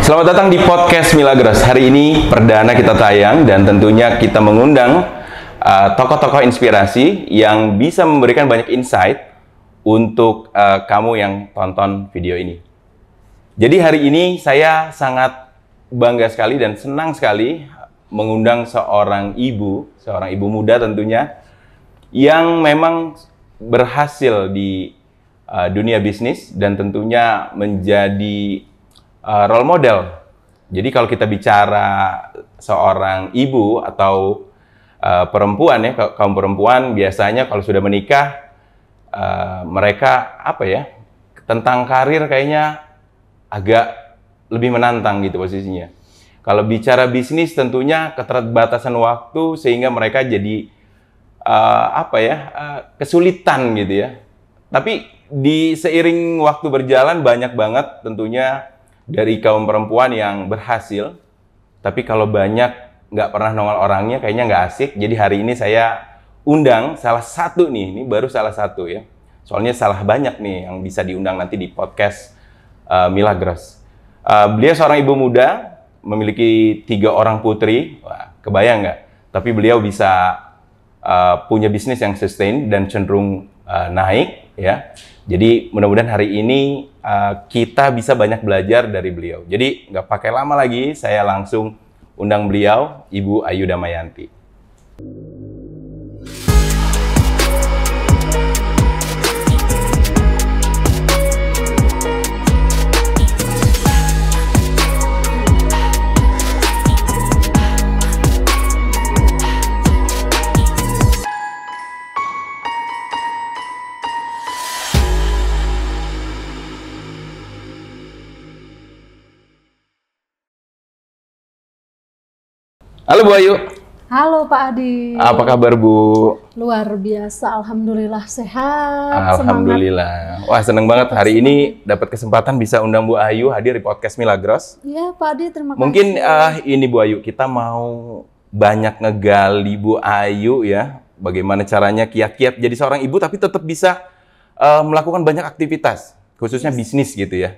Selamat datang di podcast Milagros. Hari ini perdana kita tayang dan tentunya kita mengundang tokoh-tokoh inspirasi yang bisa memberikan banyak insight untuk kamu yang tonton video ini. Jadi hari ini saya sangat bangga sekali dan senang sekali mengundang seorang ibu muda tentunya yang memang berhasil di dunia bisnis dan tentunya menjadi role model. Jadi kalau kita bicara seorang ibu atau perempuan ya, kaum perempuan biasanya kalau sudah menikah mereka tentang karir kayaknya agak lebih menantang gitu posisinya. Kalau bicara bisnis tentunya keterbatasan waktu sehingga mereka jadi kesulitan gitu ya. Tapi di seiring waktu berjalan banyak banget tentunya dari kaum perempuan yang berhasil, tapi kalau banyak nggak pernah nongol orangnya kayaknya nggak asik. Jadi hari ini saya undang salah satu nih, ini baru salah satu ya. Soalnya salah banyak nih yang bisa diundang nanti di podcast Milagros. Beliau seorang ibu muda, memiliki 3 orang putri. Wah, kebayang nggak? Tapi beliau bisa punya bisnis yang sustain dan cenderung naik ya. Jadi mudah-mudahan hari ini kita bisa banyak belajar dari beliau. Jadi nggak pakai lama lagi, saya langsung undang beliau, Ibu Ayu Damayanti. Halo Bu Ayu. Halo Pak Adi. Apa kabar Bu? Luar biasa, alhamdulillah sehat. Alhamdulillah. Semangat. Wah seneng banget hari ini dapat kesempatan bisa undang Bu Ayu hadir di podcast Milagros. Iya Pak Adi, terima kasih. Mungkin ini Bu Ayu, kita mau banyak ngegali Bu Ayu ya. Bagaimana caranya kiat-kiat jadi seorang ibu tapi tetap bisa melakukan banyak aktivitas, khususnya bisnis gitu ya.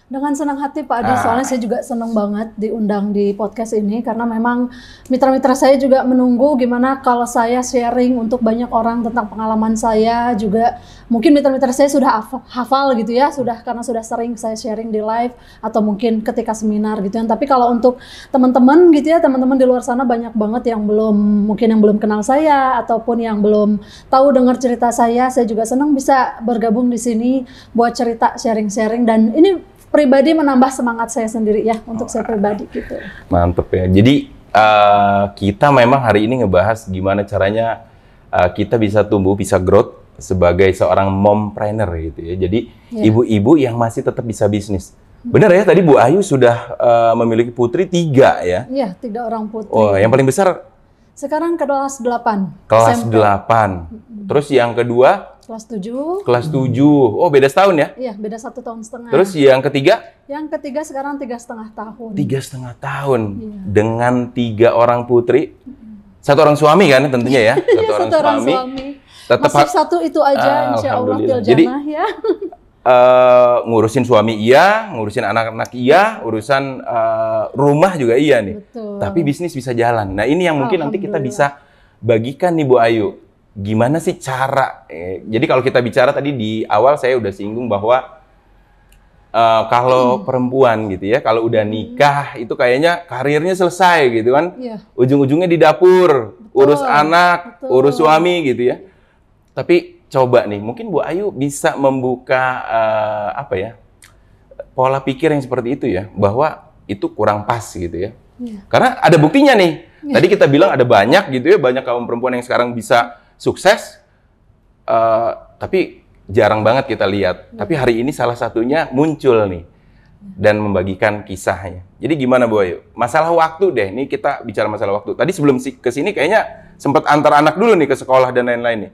Dengan senang hati Pak Adi, soalnya saya juga senang banget diundang di podcast ini karena memang mitra-mitra saya juga menunggu gimana kalau saya sharing untuk banyak orang tentang pengalaman saya juga. Mungkin mitra-mitra saya sudah hafal gitu ya, karena sudah sering saya sharing di live atau mungkin ketika seminar gitu ya. Tapi kalau untuk teman-teman gitu ya, teman-teman di luar sana banyak banget yang belum kenal saya ataupun yang belum tahu dengar cerita saya juga senang bisa bergabung di sini buat cerita sharing-sharing dan ini pribadi menambah semangat saya sendiri ya untuk saya pribadi gitu. Mantep ya. Jadi kita memang hari ini ngebahas gimana caranya kita bisa tumbuh, bisa growth sebagai seorang mompreneur gitu ya. Jadi ibu-ibu yang masih tetap bisa bisnis. Benar ya, tadi Bu Ayu sudah memiliki putri 3 ya? Iya, 3 orang putri. Oh, yang paling besar? Sekarang kelas 8. Kelas SMP. 8. Terus yang kedua? Kelas 7. Kelas 7. Oh, beda setahun ya? Iya, beda 1,5 tahun. Terus yang ketiga? Yang ketiga sekarang 3,5 tahun. 3,5 tahun. Iya. Dengan 3 orang putri. 1 orang suami kan tentunya ya? 1 orang suami. Tetap masih 1 itu aja, insya Allah tiljannah ya. Ngurusin suami iya, ngurusin anak-anak iya, urusan rumah juga iya nih. Betul. Tapi bisnis bisa jalan. Nah ini yang mungkin nanti kita bisa bagikan nih Bu Ayu. Gimana sih cara? Jadi kalau kita bicara tadi di awal saya udah singgung bahwa kalau perempuan gitu ya, kalau udah nikah itu kayaknya karirnya selesai gitu kan. Ujung-ujungnya di dapur, urus anak, urus suami gitu ya. Tapi coba nih, mungkin Bu Ayu bisa membuka pola pikir yang seperti itu ya, bahwa itu kurang pas gitu ya. Karena ada buktinya nih. Tadi kita bilang ada banyak gitu ya, banyak kaum perempuan yang sekarang bisa sukses, tapi jarang banget kita lihat. Tapi hari ini salah satunya muncul nih dan membagikan kisahnya. Jadi gimana Bu Ayu? Masalah waktu deh, nih kita bicara masalah waktu. Tadi sebelum ke sini kayaknya sempat antar anak dulu nih ke sekolah dan lain-lain nih.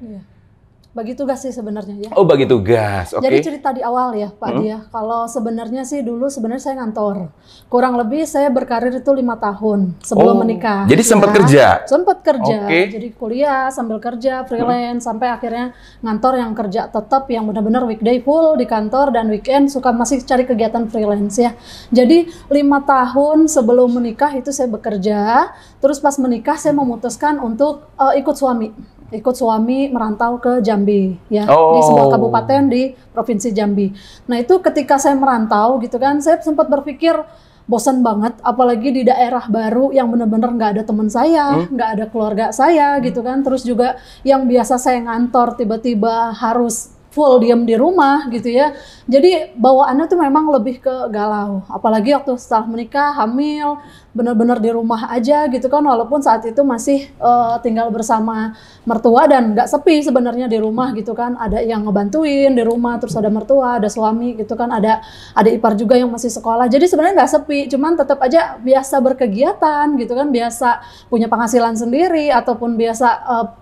Bagi tugas sih sebenarnya ya. Oh, bagi tugas. Oke. Jadi cerita di awal ya Pak Dia. Kalau sebenarnya sih dulu sebenarnya saya ngantor. Kurang lebih saya berkarir itu 5 tahun sebelum menikah. Jadi sempat kerja? Sempat kerja. Oke. Jadi kuliah sambil kerja, freelance, sampai akhirnya ngantor yang kerja tetap, yang benar-benar weekday full di kantor, dan weekend suka masih cari kegiatan freelance ya. Jadi 5 tahun sebelum menikah itu saya bekerja. Terus pas menikah saya memutuskan untuk ikut suami merantau ke Jambi ya, di sebuah kabupaten di Provinsi Jambi. Nah itu ketika saya merantau gitu kan, saya sempat berpikir bosan banget, apalagi di daerah baru yang benar-benar nggak ada teman saya, nggak ada keluarga saya gitu kan. Terus juga yang biasa saya ngantor tiba-tiba harus full diam di rumah gitu ya. Jadi bawaannya tuh memang lebih ke galau. Apalagi waktu setelah menikah, hamil, benar-benar di rumah aja gitu kan. Walaupun saat itu masih tinggal bersama mertua dan nggak sepi sebenarnya di rumah gitu kan. Ada yang ngebantuin di rumah, terus ada mertua, ada suami gitu kan. Ada ipar juga yang masih sekolah. Jadi sebenarnya nggak sepi, cuman tetap aja biasa berkegiatan gitu kan. Biasa punya penghasilan sendiri ataupun biasa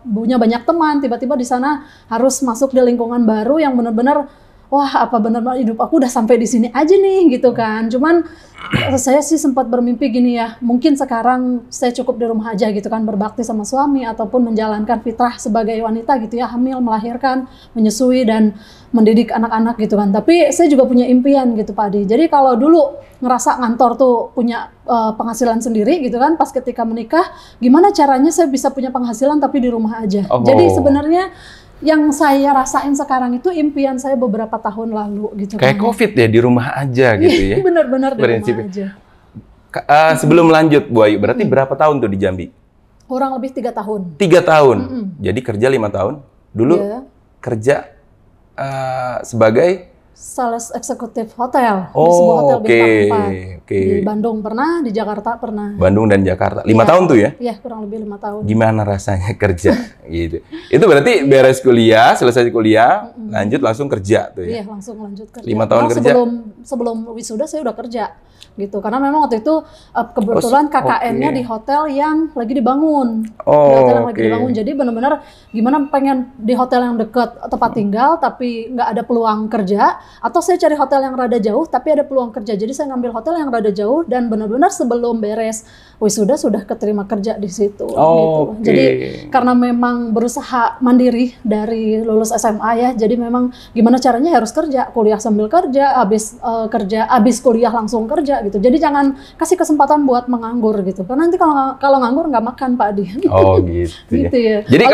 punya banyak teman. Tiba-tiba di sana harus masuk di lingkungan baru yang benar-benar wah, apa benar-benar hidup aku udah sampai di sini aja nih gitu kan. Cuman saya sih sempat bermimpi gini ya, mungkin sekarang saya cukup di rumah aja gitu kan, berbakti sama suami ataupun menjalankan fitrah sebagai wanita gitu ya, hamil, melahirkan, menyusui dan mendidik anak-anak gitu kan. Tapi saya juga punya impian gitu Pak Adi. Jadi kalau dulu ngerasa ngantor tuh punya penghasilan sendiri gitu kan, pas ketika menikah gimana caranya saya bisa punya penghasilan tapi di rumah aja. Jadi sebenarnya yang saya rasain sekarang itu impian saya beberapa tahun lalu gitu. Kayak COVID ya, di rumah aja gitu ya. Benar-benar di rumah aja. Sebelum lanjut Bu Ayu, berarti berapa tahun tuh di Jambi? Kurang lebih 3 tahun. 3 tahun? Jadi kerja 5 tahun? Dulu kerja sebagai? Sales eksekutif hotel, di sebuah hotel bintang 4. Di Bandung pernah, di Jakarta pernah. Bandung dan Jakarta. 5 tahun tuh ya? Iya, kurang lebih 5 tahun. Gimana rasanya kerja gitu? Itu berarti beres kuliah, selesai kuliah, lanjut langsung kerja tuh ya? Iya, langsung lanjut kerja. 5 tahun kerja? Sebelum wisuda saya udah kerja. Gitu, karena memang waktu itu kebetulan KKN-nya di hotel yang lagi dibangun, di hotel yang lagi dibangun, jadi benar-benar gimana pengen di hotel yang dekat tempat tinggal tapi nggak ada peluang kerja, atau saya cari hotel yang rada jauh tapi ada peluang kerja, jadi saya ngambil hotel yang rada jauh dan benar-benar sebelum beres wisuda sudah keterima kerja di situ. Gitu. Jadi karena memang berusaha mandiri dari lulus SMA ya, jadi memang gimana caranya harus kerja, kuliah sambil kerja, habis kuliah langsung kerja gitu. Jadi jangan kasih kesempatan buat menganggur gitu. Karena nanti kalau nganggur nggak makan Pak Adi. Oh gitu. Gitu ya. Jadi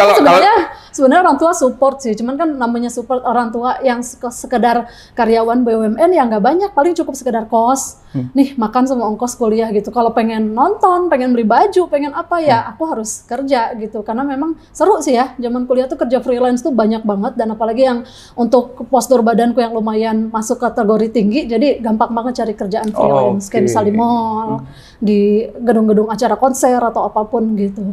sebenarnya orang tua support sih. Cuman kan namanya support orang tua yang sekedar karyawan BUMN ya nggak banyak. Paling cukup sekedar kos. Nih makan sama ongkos kuliah gitu. Kalau pengen nonton, pengen beli baju, pengen apa ya aku harus kerja gitu. Karena memang seru sih ya. Zaman kuliah tuh kerja freelance tuh banyak banget. Dan apalagi yang untuk postur badanku yang lumayan masuk kategori tinggi. Jadi gampang banget cari kerjaan freelance. Kayak misal di mall, di gedung-gedung acara konser atau apapun gitu.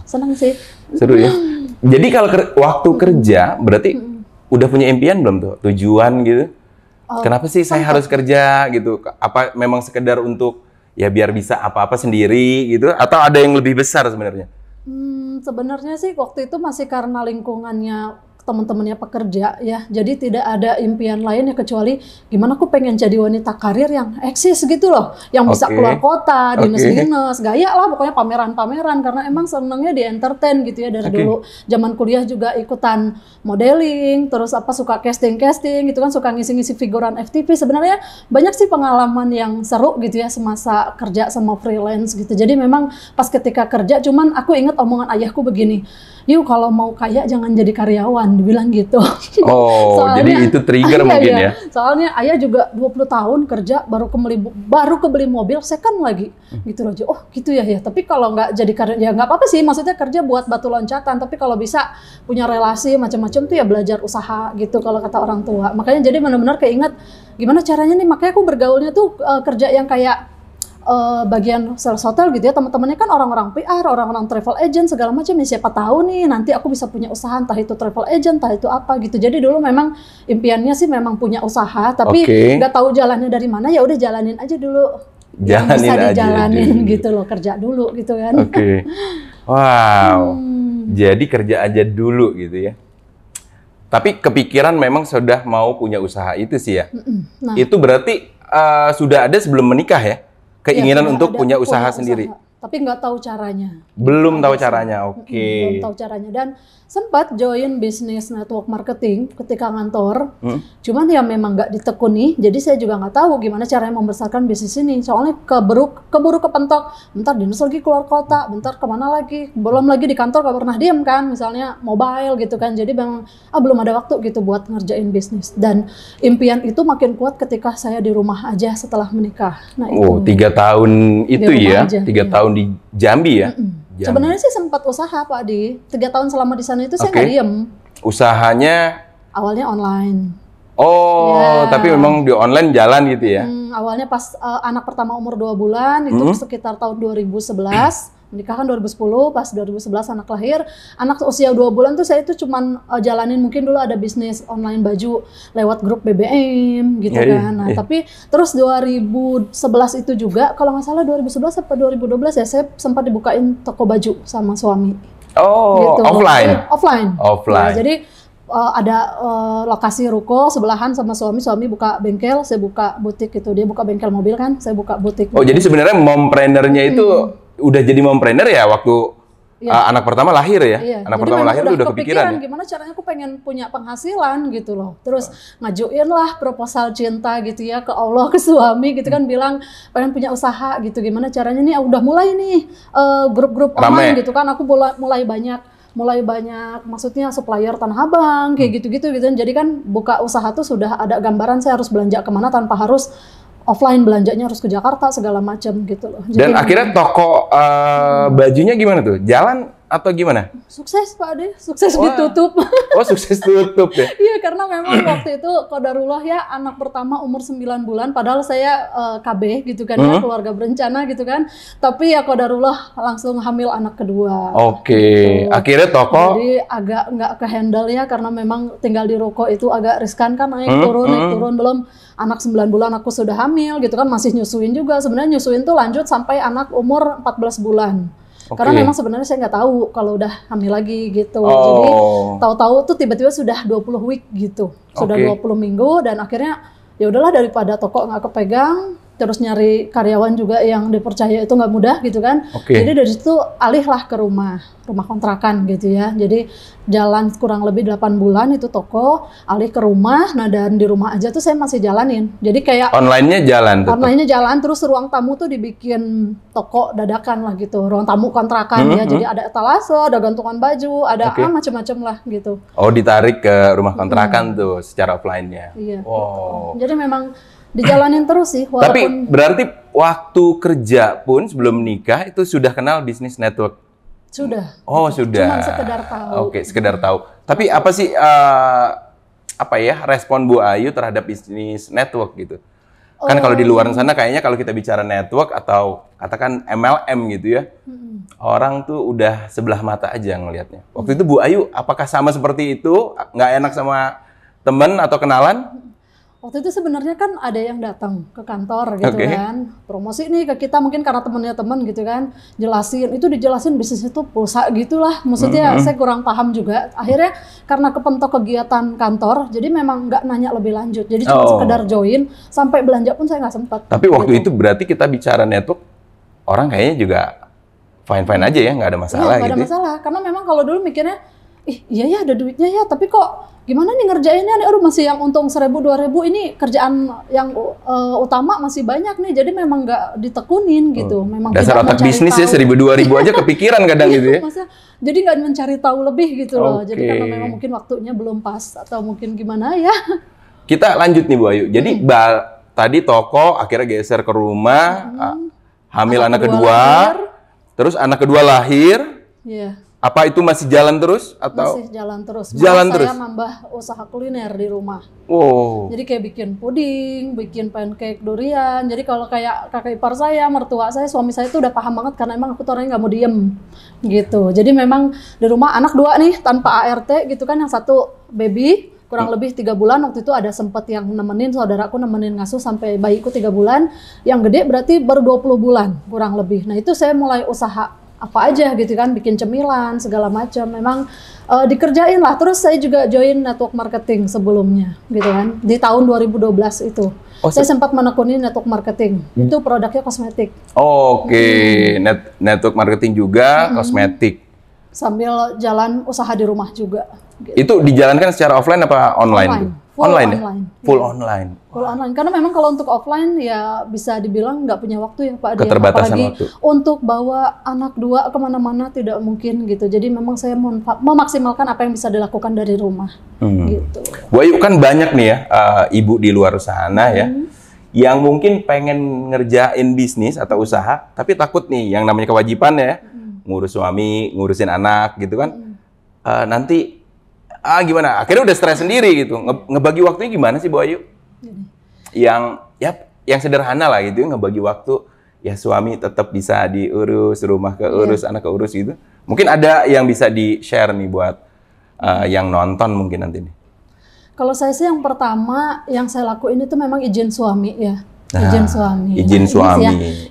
Senang sih. Seru ya. Jadi kalau waktu kerja berarti udah punya impian belum tuh? Tujuan gitu? Kenapa sih saya harus kerja gitu? Apa memang sekedar untuk ya biar bisa apa-apa sendiri gitu? Atau ada yang lebih besar sebenarnya? Sebenarnya sih waktu itu masih karena lingkungannya teman-temannya pekerja ya, jadi tidak ada impian lain ya kecuali gimana aku pengen jadi wanita karir yang eksis gitu loh, yang bisa keluar kota, dinas-dinas, gaya lah pokoknya pameran-pameran, karena emang senengnya di entertain gitu ya dari dulu. Zaman kuliah juga ikutan modeling, terus suka casting-casting gitu kan, suka ngisi-ngisi figuran FTV. Sebenarnya banyak sih pengalaman yang seru gitu ya semasa kerja sama freelance gitu. Jadi memang pas ketika kerja, cuman aku inget omongan ayahku begini, yuk kalau mau kaya jangan jadi karyawan, dibilang gitu. Soalnya, jadi itu trigger mungkin ya. Soalnya ayah juga 20 tahun kerja baru kebeli mobil second lagi. Gitu loh. Oh gitu ya. Tapi kalau nggak jadi karya ya nggak apa-apa sih, maksudnya kerja buat batu loncatan, tapi kalau bisa punya relasi macam-macam tuh ya belajar usaha gitu kalau kata orang tua. Makanya jadi benar-benar keinget gimana caranya nih, makanya aku bergaulnya tuh kerja yang kayak bagian sales hotel gitu ya, teman-temannya kan orang-orang PR, orang-orang travel agent segala macam ya, siapa tahu nih nanti aku bisa punya usaha, entah itu travel agent, entah itu apa gitu. Jadi dulu memang impiannya sih memang punya usaha, tapi nggak tahu jalannya dari mana, ya udah jalanin aja dulu. Jalanin bisa dijalanin aja gitu loh, kerja dulu gitu kan. Wow. Jadi kerja aja dulu gitu ya. Tapi kepikiran memang sudah mau punya usaha itu sih ya. Nah, Itu berarti sudah ada sebelum menikah ya? Keinginan ya, untuk ada punya usaha sendiri? Tapi nggak tahu caranya. Belum tahu Ada sih. caranya, oke. Belum tahu caranya, dan sempat join bisnis network marketing ketika ngantor. Cuman ya memang nggak ditekuni, jadi saya juga nggak tahu gimana caranya membesarkan bisnis ini. Soalnya keburu kepentok, bentar dinas lagi keluar kota, bentar kemana lagi, belum lagi di kantor nggak pernah diem kan, misalnya mobile gitu kan. Jadi memang belum ada waktu gitu buat ngerjain bisnis. Dan impian itu makin kuat ketika saya di rumah aja setelah menikah. Nah Oh, itu. 3 tahun itu Di rumah ya? aja, 3 iya. tahun di Jambi ya? Jambi. Sebenarnya sih sempat usaha Pak Adi. 3 tahun selama di sana itu saya Oke. nggak diem. Usahanya, Awalnya online. oh, Ya. tapi memang di online jalan gitu ya? Awalnya pas anak pertama umur 2 bulan, itu sekitar tahun 2011. Menikah kan 2010, pas 2011 anak lahir. Anak usia 2 bulan tuh saya itu cuman jalanin, mungkin dulu ada bisnis online baju lewat grup BBM gitu kan. Nah, tapi terus 2011 itu juga, kalau nggak salah 2011 atau 2012 ya, saya sempat dibukain toko baju sama suami. Oh, Gitu. offline? Jadi, offline. Offline. Ya, jadi ada lokasi ruko sebelahan sama suami buka bengkel, saya buka butik gitu. Dia buka bengkel mobil kan, saya buka butik. Oh, jadi sebenarnya mompreneur-nya itu udah jadi mompreneur ya waktu anak pertama lahir ya? Iya. Anak Jadi pertama memang lahir tuh udah kepikiran ya? gimana caranya aku pengen punya penghasilan gitu loh. Terus ngajuin lah proposal cinta gitu ya ke Allah, ke suami gitu kan, bilang pengen punya usaha gitu. Gimana caranya nih? Udah mulai nih grup-grup online gitu kan. Aku mulai banyak maksudnya supplier Tanah Abang kayak gitu-gitu gitu. Jadi kan buka usaha tuh sudah ada gambaran saya harus belanja kemana tanpa harus offline, belanjanya harus ke Jakarta segala macam gitu loh. Jadi Dan akhirnya toko bajunya gimana tuh? Jalan atau gimana? sukses Pak Ade, sukses ditutup. Oh, sukses tutup ya? Iya, karena memang waktu itu qadarullah ya, anak pertama umur 9 bulan, padahal saya KB gitu kan ya, keluarga berencana gitu kan. Tapi ya qadarullah langsung hamil anak kedua. Oke, akhirnya toko. Jadi agak nggak ke-handle ya, karena memang tinggal di ruko itu agak riskan kan, naik turun, belum anak 9 bulan aku sudah hamil gitu kan, masih nyusuin juga. Sebenarnya nyusuin tuh lanjut sampai anak umur 14 bulan. Karena memang sebenarnya saya nggak tahu kalau udah hamil lagi gitu. Jadi tahu-tahu tuh tiba-tiba sudah 20 week gitu. Sudah 20 minggu, dan akhirnya ya udahlah, daripada toko nggak kepegang, terus nyari karyawan juga yang dipercaya itu nggak mudah gitu kan. Jadi dari situ alihlah ke rumah kontrakan gitu ya. Jadi jalan kurang lebih 8 bulan itu toko, alih ke rumah. Nah, dan di rumah aja tuh saya masih jalanin. Jadi kayak online-nya jalan tetap. Online-nya jalan, terus ruang tamu tuh dibikin toko dadakan lah gitu. Ruang tamu kontrakan ya. Jadi ada etalase, ada gantungan baju, ada macam-macam lah gitu. Oh, ditarik ke rumah kontrakan tuh secara offline-nya. Iya. Wow. Jadi memang dijalanin terus sih, walaupun. Tapi berarti waktu kerja pun sebelum nikah itu sudah kenal bisnis network? Sudah. Oh, sudah. Cuman sekedar tahu. Oke, sekedar tahu. Tapi apa sih apa ya respon Bu Ayu terhadap bisnis network gitu? Kan kalau di luar sana kayaknya kalau kita bicara network atau katakan MLM gitu ya, orang tuh udah sebelah mata aja ngelihatnya. Waktu itu Bu Ayu apakah sama seperti itu? Nggak enak sama temen atau kenalan? Waktu itu sebenarnya kan ada yang datang ke kantor gitu kan, promosi nih ke kita, mungkin karena temennya temen gitu kan, dijelasin bisnis itu pulsa gitulah, maksudnya saya kurang paham juga. Akhirnya karena kepentok kegiatan kantor, jadi memang nggak nanya lebih lanjut, jadi cuma sekedar join, sampai belanja pun saya nggak sempat. Tapi waktu itu berarti kita bicara network, orang kayaknya juga fine-fine aja ya, nggak ada masalah nggak ada masalah, karena memang kalau dulu mikirnya, iya ya ada duitnya ya, tapi kok gimana nih ngerjainnya nih, aduh masih yang untung 1.000-2.000, ini kerjaan yang utama masih banyak nih, jadi memang nggak ditekunin gitu. Memang dasar otak bisnis ya, 1.000-2.000 aja kepikiran kadang gitu ya. Jadi nggak mencari tahu lebih gitu loh, jadi karena memang mungkin waktunya belum pas atau mungkin gimana ya. Kita lanjut nih Bu Ayu, jadi tadi toko akhirnya geser ke rumah, hamil anak kedua, terus anak kedua lahir. Iya. Apa itu masih jalan terus atau? Masih jalan terus. Jalan terus. Saya nambah usaha kuliner di rumah. Wow. Jadi kayak bikin puding, bikin pancake durian. Jadi kalau kayak kakak ipar saya, mertua saya, suami saya itu udah paham banget, karena emang aku tuh orangnya nggak mau diem gitu. Jadi memang di rumah anak 2 nih tanpa ART gitu kan, yang satu baby kurang lebih 3 bulan, waktu itu ada sempet yang nemenin, saudaraku nemenin ngasuh sampai bayiku 3 bulan. Yang gede berarti baru 20 bulan kurang lebih. Nah itu saya mulai usaha apa aja gitu kan, bikin cemilan segala macam. Memang dikerjain lah. Terus saya juga join network marketing sebelumnya gitu kan. Di tahun 2012 itu. Saya sempat menekuni network marketing. Itu produknya kosmetik. Network marketing juga, kosmetik. Sambil jalan usaha di rumah juga. Gitu. Itu dijalankan secara offline apa online? Online. Full online. Full online. Karena memang kalau untuk offline ya bisa dibilang nggak punya waktu ya Pak Adi. Keterbatasan Apalagi waktu. untuk bawa anak 2 kemana-mana tidak mungkin gitu. Jadi memang saya memaksimalkan apa yang bisa dilakukan dari rumah. Gitu. Bu Ayu, kan banyak nih ya ibu di luar sana ya, yang mungkin pengen ngerjain bisnis atau usaha, tapi takut nih yang namanya kewajiban ya, ngurus suami, ngurusin anak gitu kan, nanti gimana? Akhirnya udah stres sendiri gitu. Ngebagi waktunya gimana sih Bu Ayu? Yang sederhana lah gitu, ngebagi waktu. Ya suami tetap bisa diurus, rumah keurus, anak keurus gitu. Mungkin ada yang bisa di-share nih buat yang nonton mungkin nanti nih. Kalau saya sih yang pertama yang saya lakuin itu memang izin suami ya. Izin suami.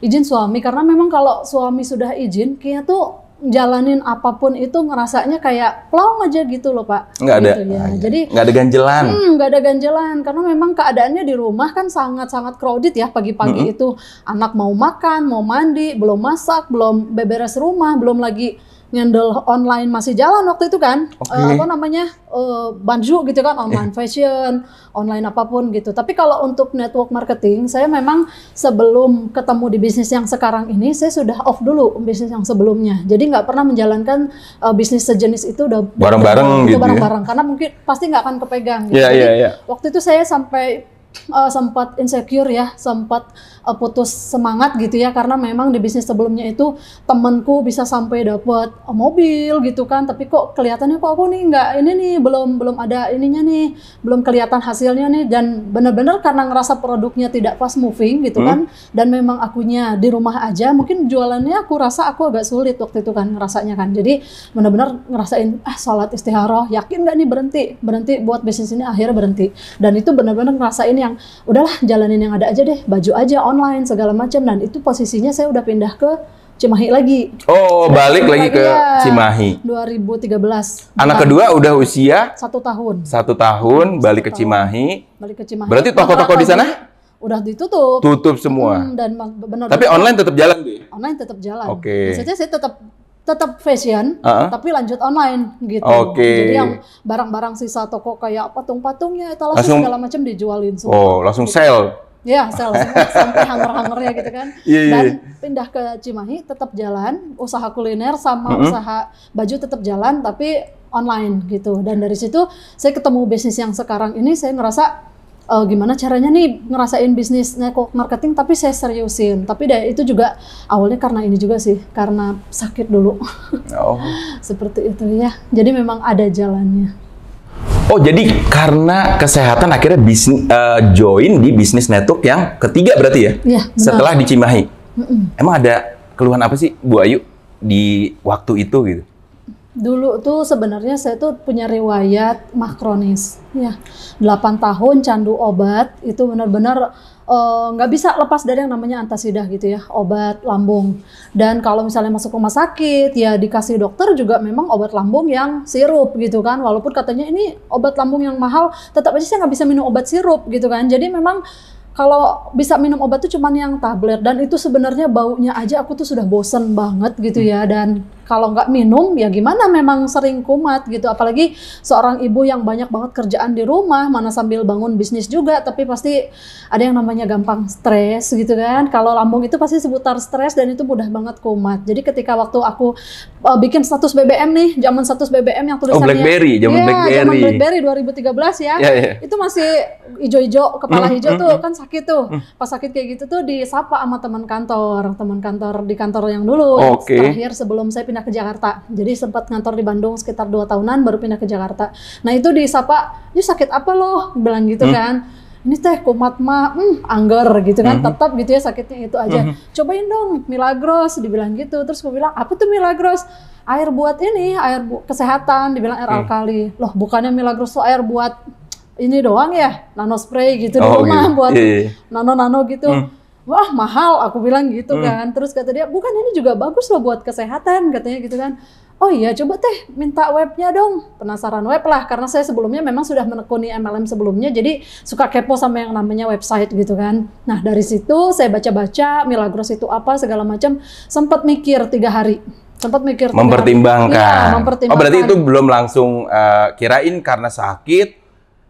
Izin suami karena memang kalau suami sudah izin, kayaknya tuh jalanin apapun itu ngerasanya kayak plong aja gitu loh Pak. Nggak ada. Gitu, ya. Jadi nggak ada ganjelan. Nggak ada ganjelan karena memang keadaannya di rumah kan sangat-sangat crowded ya pagi-pagi itu anak mau makan, mau mandi, belum masak, belum beberes rumah, belum lagi ngendel online masih jalan waktu itu kan, baju gitu kan, online fashion, online apapun gitu. Tapi kalau untuk network marketing, saya memang sebelum ketemu di bisnis yang sekarang ini, saya sudah off dulu bisnis yang sebelumnya. Jadi nggak pernah menjalankan bisnis sejenis itu udah bareng-bareng gitu bareng-bareng, ya? karena mungkin pasti nggak akan kepegang. Gitu. Waktu itu saya sampai sempat insecure ya, sempat putus semangat gitu ya, karena memang di bisnis sebelumnya itu temenku bisa sampai dapat mobil gitu kan, tapi kok kelihatannya kok aku nih nggak ini nih, belum ada ininya nih, belum kelihatan hasilnya nih, dan benar-benar karena ngerasa produknya tidak fast moving gitu kan, dan memang akunya di rumah aja, mungkin jualannya aku rasa aku agak sulit waktu itu kan ngerasanya kan, jadi benar-benar ngerasain sholat istikharah, yakin nggak nih berhenti buat bisnis ini, akhirnya berhenti, dan itu benar-benar ngerasain yang udahlah jalanin yang ada aja deh, baju aja online segala macam, dan itu posisinya saya udah pindah ke Cimahi lagi. Balik lagi ke Cimahi. 2013. Anak kedua udah usia 1 tahun. 1 tahun, balik ke Cimahi. Balik ke Cimahi. Berarti toko-toko di sana udah ditutup. Tutup semua. Dan benar. Tapi online tetap jalan, Bu? Online tetap jalan. Oke. Maksudnya saya tetap fashion, tapi lanjut online gitu. Oke. Jadi yang barang-barang sisa toko kayak patung-patungnya, etalase segala macam dijualin semua. Langsung sell. Ya, sell sampai hanger-hangernya gitu kan. Dan pindah ke Cimahi tetap jalan, usaha kuliner sama usaha baju tetap jalan, tapi online gitu. Dan dari situ saya ketemu bisnis yang sekarang ini, saya ngerasa gimana caranya nih ngerasain bisnis network marketing tapi saya seriusin. Tapi itu juga awalnya karena ini juga sih, karena sakit dulu. Seperti itu ya. Jadi memang ada jalannya. Jadi karena kesehatan akhirnya join di bisnis network yang ketiga berarti ya? Iya, benar. Setelah di Cimahi. Emang ada keluhan apa sih Bu Ayu di waktu itu gitu? Dulu tuh sebenarnya saya tuh punya riwayat mah kronis ya, 8 tahun candu obat, itu benar-benar nggak bisa lepas dari yang namanya antasidah gitu ya, obat lambung. Dan kalau misalnya masuk rumah sakit ya dikasih dokter juga memang obat lambung yang sirup gitu kan, walaupun katanya ini obat lambung yang mahal, tetap aja saya nggak bisa minum obat sirup gitu kan. Jadi memang kalau bisa minum obat tuh cuman yang tablet, dan itu sebenarnya baunya aja aku tuh sudah bosen banget gitu ya. Dan kalau nggak minum ya gimana, memang sering kumat gitu, apalagi seorang ibu yang banyak banget kerjaan di rumah, mana sambil bangun bisnis juga, tapi pasti ada yang namanya gampang stres gitu kan. Kalau lambung itu pasti seputar stres dan itu mudah banget kumat. Jadi ketika waktu aku bikin status BBM nih, zaman status BBM yang tulisannya BlackBerry, zaman BlackBerry 2013 ya, itu masih ijo-ijo, kepala hijau tuh kan sakit tuh. Pas sakit kayak gitu tuh disapa sama teman kantor di kantor yang dulu, yang terakhir sebelum saya pindah ke Jakarta. Jadi sempat ngantor di Bandung sekitar 2 tahunan baru pindah ke Jakarta. Nah itu disapa, "Ini sakit apa loh?" bilang gitu kan. "Ini teh kumat mah, angger gitu kan, tetap gitu ya sakitnya itu aja. Cobain dong Milagros," dibilang gitu. Terus gue bilang, "Apa tuh Milagros?" "Air buat ini, kesehatan," dibilang air alkali. Loh bukannya Milagros tuh air buat ini doang ya, nano spray gitu di rumah buat nano-nano gitu. wah mahal, aku bilang gitu kan. Terus kata dia, bukan, ini juga bagus loh buat kesehatan, katanya gitu kan. Oh iya, coba teh minta webnya dong. Penasaran web lah, karena saya sebelumnya memang sudah menekuni MLM sebelumnya, jadi suka kepo sama yang namanya website gitu kan. Nah dari situ saya baca-baca Milagros itu apa segala macam, sempat mikir 3 hari. Sempat mikir 3 mempertimbangkan. hari. Ya, mempertimbangkan. Oh berarti itu belum langsung kirain karena sakit.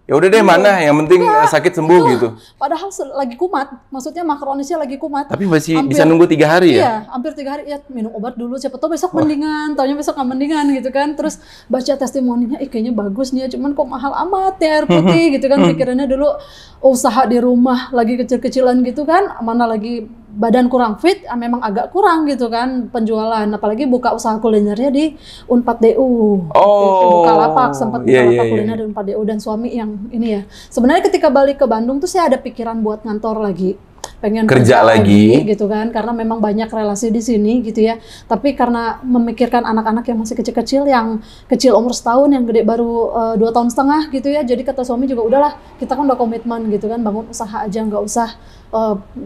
Ya udah deh, mana yang penting sakit sembuh itu, gitu. Padahal lagi kumat, maksudnya makronisnya lagi kumat. Tapi masih bisa nunggu 3 hari ya? Iya, hampir 3 hari. Ya minum obat dulu, siapa tahu besok mendingan. Taunya besok nggak mendingan gitu kan. Terus baca testimoninya, kayaknya bagus nih ya. Cuman kok mahal amat ya air putih gitu kan. Pikirannya dulu usaha di rumah lagi kecil-kecilan gitu kan. Mana lagi badan kurang fit, memang agak kurang gitu kan penjualan. Apalagi buka usaha kulinernya di Unpad.DU. Gitu, Bukalapak, sempat Bukalapak kuliner di Unpad.DU, dan suami yang ini ya. Sebenarnya ketika balik ke Bandung tuh saya ada pikiran buat ngantor lagi. Pengen kerja lagi gitu kan, karena memang banyak relasi di sini gitu ya. Tapi karena memikirkan anak-anak yang masih kecil-kecil, yang kecil umur setahun, yang gede baru 2 tahun setengah gitu ya. Jadi kata suami juga, udahlah kita kan udah komitmen gitu kan, bangun usaha aja, nggak usah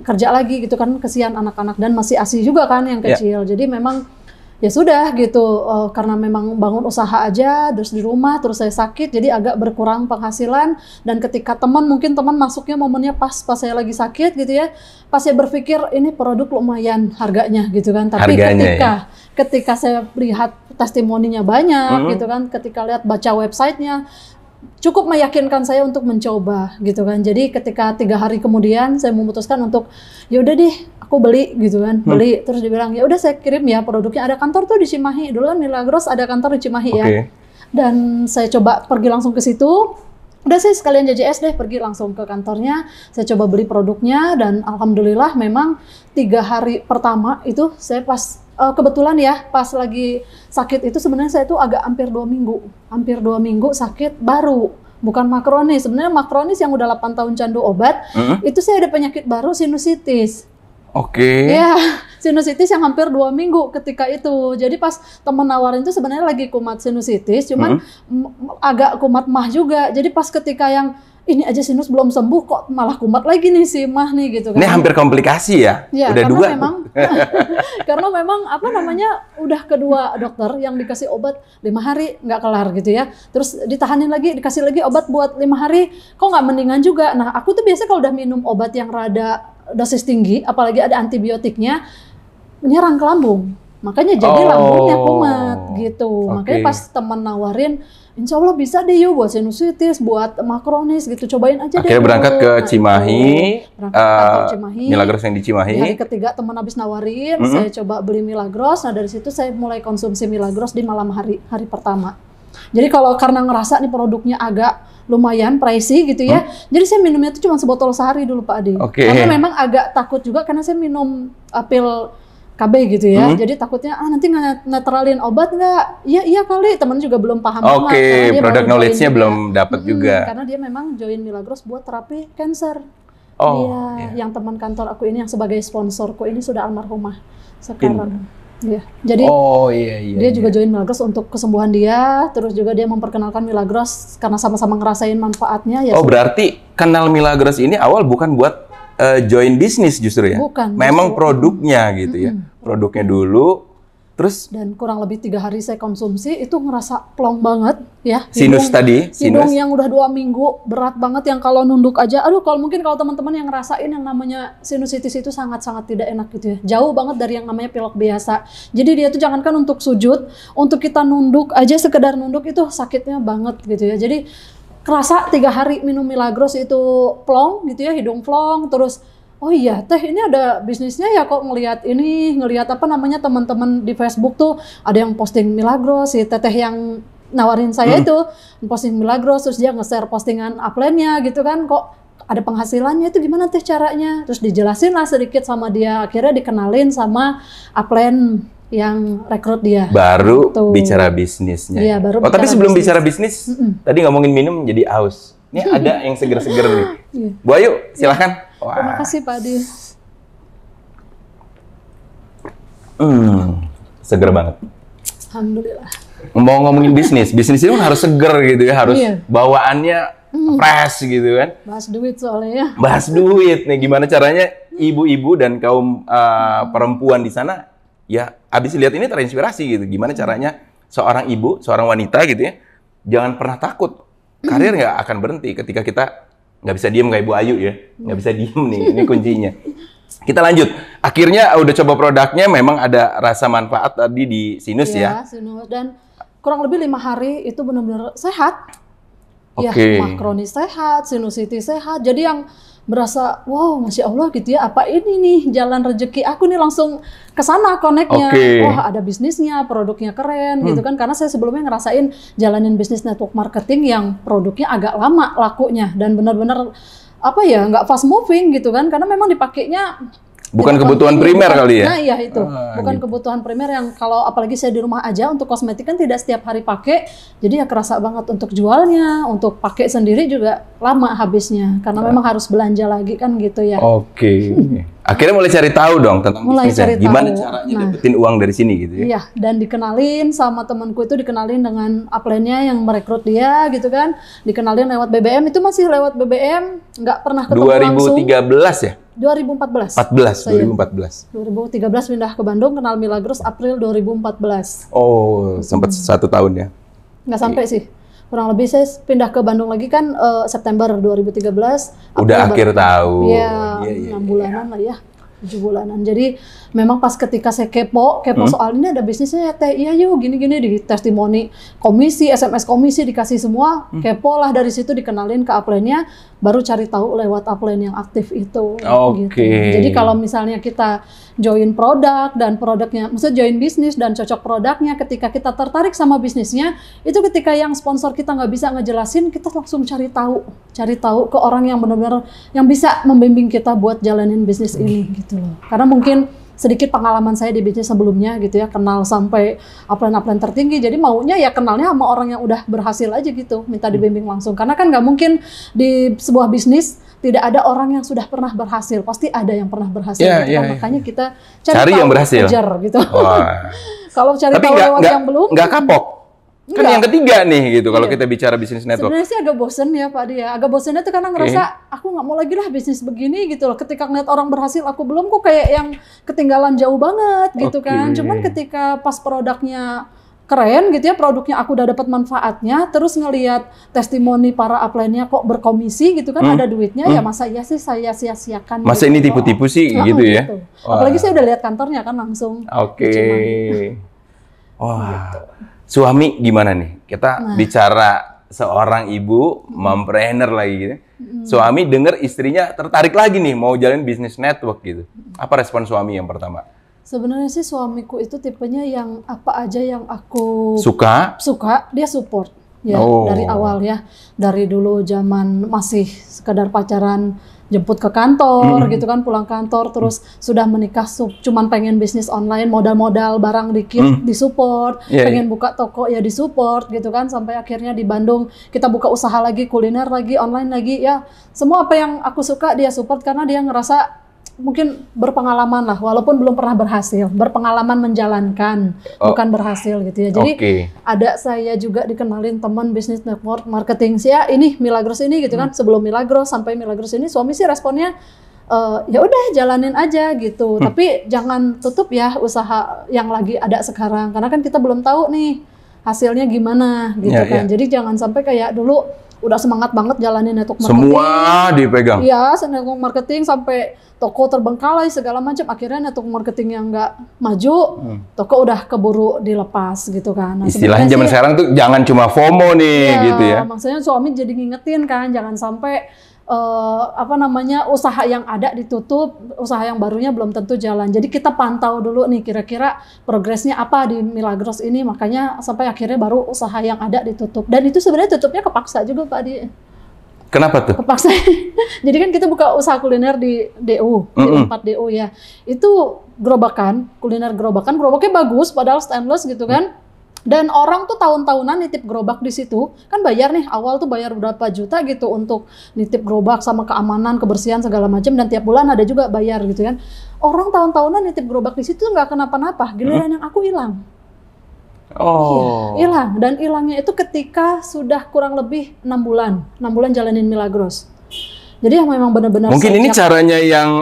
kerja lagi gitu kan, kesian anak-anak dan masih ASI juga kan yang kecil. Jadi memang ya sudah gitu, karena memang bangun usaha aja, terus di rumah, terus saya sakit, jadi agak berkurang penghasilan. Dan ketika mungkin teman masuknya momennya pas saya lagi sakit gitu ya, pas saya berpikir ini produk lumayan harganya gitu kan. Tapi ketika saya lihat testimoninya banyak gitu kan, ketika lihat baca websitenya, cukup meyakinkan saya untuk mencoba gitu kan. Jadi ketika 3 hari kemudian saya memutuskan untuk ya udah deh aku beli gitu kan, beli. Terus dibilang ya udah saya kirim ya produknya, ada kantor tuh di Cimahi. Dulu kan Milagros ada kantor di Cimahi ya. Dan saya coba pergi langsung ke situ. Udah saya sekalian JJS deh, pergi langsung ke kantornya. Saya coba beli produknya dan alhamdulillah memang 3 hari pertama itu saya pas kebetulan ya pas lagi sakit itu, sebenarnya saya itu agak hampir 2 minggu sakit baru. Bukan makronis, sebenarnya makronis yang udah 8 tahun candu obat, itu saya ada penyakit baru, sinusitis. Ya, sinusitis yang hampir 2 minggu ketika itu. Jadi pas temen nawarin itu sebenarnya lagi kumat sinusitis, cuman agak kumat mah juga. Jadi pas ketika yang ini aja sinus belum sembuh, kok malah kumat lagi nih si mah nih gitu kan. Ini hampir komplikasi ya? Ya, udah 2. Memang, karena memang apa namanya, udah kedua dokter yang dikasih obat 5 hari nggak kelar gitu ya. Terus ditahanin lagi, dikasih lagi obat buat 5 hari, kok nggak mendingan juga. Nah aku tuh biasa kalau udah minum obat yang rada dosis tinggi, apalagi ada antibiotiknya, menyerang ke lambung. Makanya jadi lambungnya kumat gitu. Makanya pas teman nawarin, insya Allah bisa deh yuk buat sinusitis, buat makronis gitu, cobain aja deh. Akhirnya berangkat ke Cimahi, Milagros yang di Cimahi. Di hari ketiga teman habis nawarin, saya coba beli Milagros. Nah dari situ saya mulai konsumsi Milagros di malam hari pertama. Jadi kalau karena ngerasa nih produknya agak lumayan pricey gitu ya, jadi saya minumnya tuh cuma sebotol sehari dulu Pak Adi. Karena memang agak takut juga karena saya minum pil KB gitu ya, jadi takutnya nanti netralin obat nggak? Iya kali, temen juga belum paham banget. Produk knowledge-nya belum dapat juga. Karena dia memang join Milagros buat terapi cancer. Yang teman kantor aku ini yang sebagai sponsorku ini sudah almarhumah sekarang. Iya. Jadi dia juga join Milagros untuk kesembuhan dia, terus juga dia memperkenalkan Milagros karena sama-sama ngerasain manfaatnya. Ya berarti kenal Milagros ini awal bukan buat join bisnis justru ya? Bukan. Memang produknya gitu ya. Produknya dulu, terus? Dan kurang lebih 3 hari saya konsumsi, itu ngerasa plong banget ya. Hidung yang udah 2 minggu, berat banget yang kalau nunduk aja. Aduh, mungkin kalau teman-teman yang ngerasain yang namanya sinusitis itu sangat-sangat tidak enak gitu ya. Jauh banget dari yang namanya pilek biasa. Jadi dia tuh jangankan untuk sujud, untuk kita nunduk aja, sekedar nunduk itu sakitnya banget gitu ya. Jadi kerasa 3 hari minum Milagros itu plong gitu ya, hidung plong, terus oh iya teh ini ada bisnisnya ya kok, ngelihat apa namanya teman-teman di Facebook tuh ada yang posting Milagros, si teteh yang nawarin saya itu posting Milagros, terus dia nge-share postingan upline-nya gitu kan, kok ada penghasilannya, itu gimana teh caranya, terus dijelasin lah sedikit sama dia, akhirnya dikenalin sama upline yang rekrut dia. Baru bicara bisnisnya. Iya, baru tapi sebelum bicara bisnis, tadi ngomongin minum jadi aus. Ini ada yang seger-seger nih. Bu Ayu, silahkan. Terima kasih Pak Adi. Seger banget. Alhamdulillah. Mau ngomongin bisnis itu harus seger gitu ya, harus bawaannya fresh gitu kan. Bahas duit soalnya ya. Bahas duit nih, gimana caranya ibu-ibu dan kaum perempuan di sana ya abis lihat ini terinspirasi gitu. Gimana caranya seorang ibu, seorang wanita gitu ya, jangan pernah takut. Karir nggak akan berhenti ketika kita nggak bisa diem kayak Ibu Ayu ya, nggak bisa diem nih, ini kuncinya. Kita lanjut. Akhirnya udah coba produknya, memang ada rasa manfaat tadi di sinus ya. Sinus, dan kurang lebih 5 hari itu benar-benar sehat. Ya, Oke. makronis sehat, sinusitis sehat. Jadi yang berasa, wow, Masya Allah gitu ya, apa ini nih jalan rezeki aku nih, langsung ke sana connect-nya. Oke. Wah, ada bisnisnya, produknya keren gitu kan. Karena saya sebelumnya ngerasain jalanin bisnis network marketing yang produknya agak lama lakunya dan benar-benar apa ya, nggak fast moving gitu kan. Karena memang dipakainya Bukan kebutuhan primer kali ya? Nah iya itu, bukan gitu. kebutuhan primer yang kalau apalagi saya di rumah aja untuk kosmetik kan tidak setiap hari pakai, jadi ya kerasa banget untuk jualnya, untuk pakai sendiri juga lama habisnya, karena memang harus belanja lagi kan gitu ya. Oke. Akhirnya mulai cari tahu dong tentang Mulai bisnisnya. cari Gimana tahu. caranya dapetin uang dari sini gitu ya? Iya, dan dikenalin sama temanku itu, dikenalin dengan upline-nya yang merekrut dia gitu kan, dikenalin lewat BBM, itu masih lewat BBM, nggak pernah ketemu langsung. 2013 ya? 2014. 2014. 2013 pindah ke Bandung, kenal Milagros April 2014. Oh, sempat 1 tahun ya? Nggak sampai sih. Kurang lebih saya pindah ke Bandung lagi kan September 2013. Udah akhir tahun. Iya, 6 bulanan lah ya. 7 bulanan. Jadi memang pas ketika saya kepo soal ini ada bisnisnya ya Teh, iya yuk gini-gini, di testimoni komisi, SMS komisi dikasih semua, kepo lah, dari situ dikenalin ke upline-nya, baru cari tahu lewat upline yang aktif itu. Oke. Gitu. Jadi kalau misalnya kita join produk dan produknya, maksudnya join bisnis dan cocok produknya, ketika kita tertarik sama bisnisnya, itu ketika yang sponsor kita nggak bisa ngejelasin, kita langsung cari tahu ke orang yang benar-benar yang bisa membimbing kita buat jalanin bisnis ini gitu loh. Karena mungkin sedikit pengalaman saya di bisnis sebelumnya gitu ya, kenal sampai upline-upline tertinggi, jadi maunya ya kenalnya sama orang yang udah berhasil aja gitu, minta dibimbing langsung, karena kan nggak mungkin di sebuah bisnis tidak ada orang yang sudah pernah berhasil, pasti ada yang pernah berhasil gitu kan. Makanya kita cari tahu, yang berhasil, kejar gitu. Kalau cari tahu lewat yang belum, nggak kapok. Kan yang ketiga nih gitu, kalau kita bicara bisnis network. Sebenarnya sih agak bosen ya Pak Dia. Agak bosennya tuh karena ngerasa aku nggak mau lagi lah bisnis begini gitu loh. Ketika ngeliat orang berhasil, aku belum, kok kayak yang ketinggalan jauh banget gitu kan. Cuman ketika pas produknya keren gitu ya, produknya aku udah dapat manfaatnya, terus ngelihat testimoni para upline-nya kok berkomisi gitu kan, ada duitnya, ya masa iya sih saya sia-siakan. Masa gitu ini tipu-tipu sih gitu ya? Gitu. Apalagi saya udah lihat kantornya kan langsung. Oke. Wah. Gitu. Suami gimana nih? Kita bicara seorang ibu, mompreneur lagi gitu. Suami dengar istrinya tertarik lagi nih mau jalan bisnis network gitu. Apa respon suami yang pertama? Sebenarnya sih suamiku itu tipenya yang apa aja yang aku suka, dia support ya dari awal ya. Dari dulu zaman masih sekedar pacaran, jemput ke kantor gitu kan, pulang kantor, terus sudah menikah cuman pengen bisnis online, modal-modal barang dikit disupport, pengen buka toko ya disupport gitu kan, sampai akhirnya di Bandung kita buka usaha lagi, kuliner lagi, online lagi ya, semua apa yang aku suka dia support karena dia ngerasa mungkin berpengalaman lah, walaupun belum pernah berhasil, berpengalaman menjalankan, bukan berhasil gitu ya. Jadi ada saya juga dikenalin teman bisnis network marketing sih ya, ini Milagros ini gitu kan. Sebelum Milagros sampai Milagros ini, suami sih responnya ya udah jalanin aja gitu. Tapi jangan tutup ya usaha yang lagi ada sekarang, karena kan kita belum tahu nih hasilnya gimana gitu kan. Jadi jangan sampai kayak dulu udah semangat banget jalanin network marketing. Semua dipegang. Iya, network marketing sampai toko terbengkalai segala macam. Akhirnya network marketing yang nggak maju, toko udah keburu dilepas gitu kan. Nah, istilahnya zaman sekarang tuh jangan cuma FOMO nih gitu ya. Maksudnya suami jadi ngingetin kan, jangan sampai usaha yang ada ditutup, usaha yang barunya belum tentu jalan. Jadi kita pantau dulu nih kira-kira progresnya apa di Milagros ini, makanya sampai akhirnya baru usaha yang ada ditutup. Dan itu sebenarnya tutupnya kepaksa juga Pak Di. Kenapa tuh? Kepaksa. Jadi kan kita buka usaha kuliner di DU, di 4 DU ya. Itu kuliner gerobaknya bagus padahal stainless gitu kan. Dan orang tuh tahun-tahunan nitip gerobak di situ, kan bayar nih, awal tuh bayar berapa juta gitu untuk nitip gerobak sama keamanan, kebersihan segala macam, dan tiap bulan ada juga bayar gitu kan. Orang tahun-tahunan nitip gerobak di situ nggak kenapa-napa, giliran yang aku hilang. Hilang, dan hilangnya itu ketika sudah kurang lebih 6 bulan jalanin Milagros. Jadi yang memang benar-benar mungkin ini caranya yang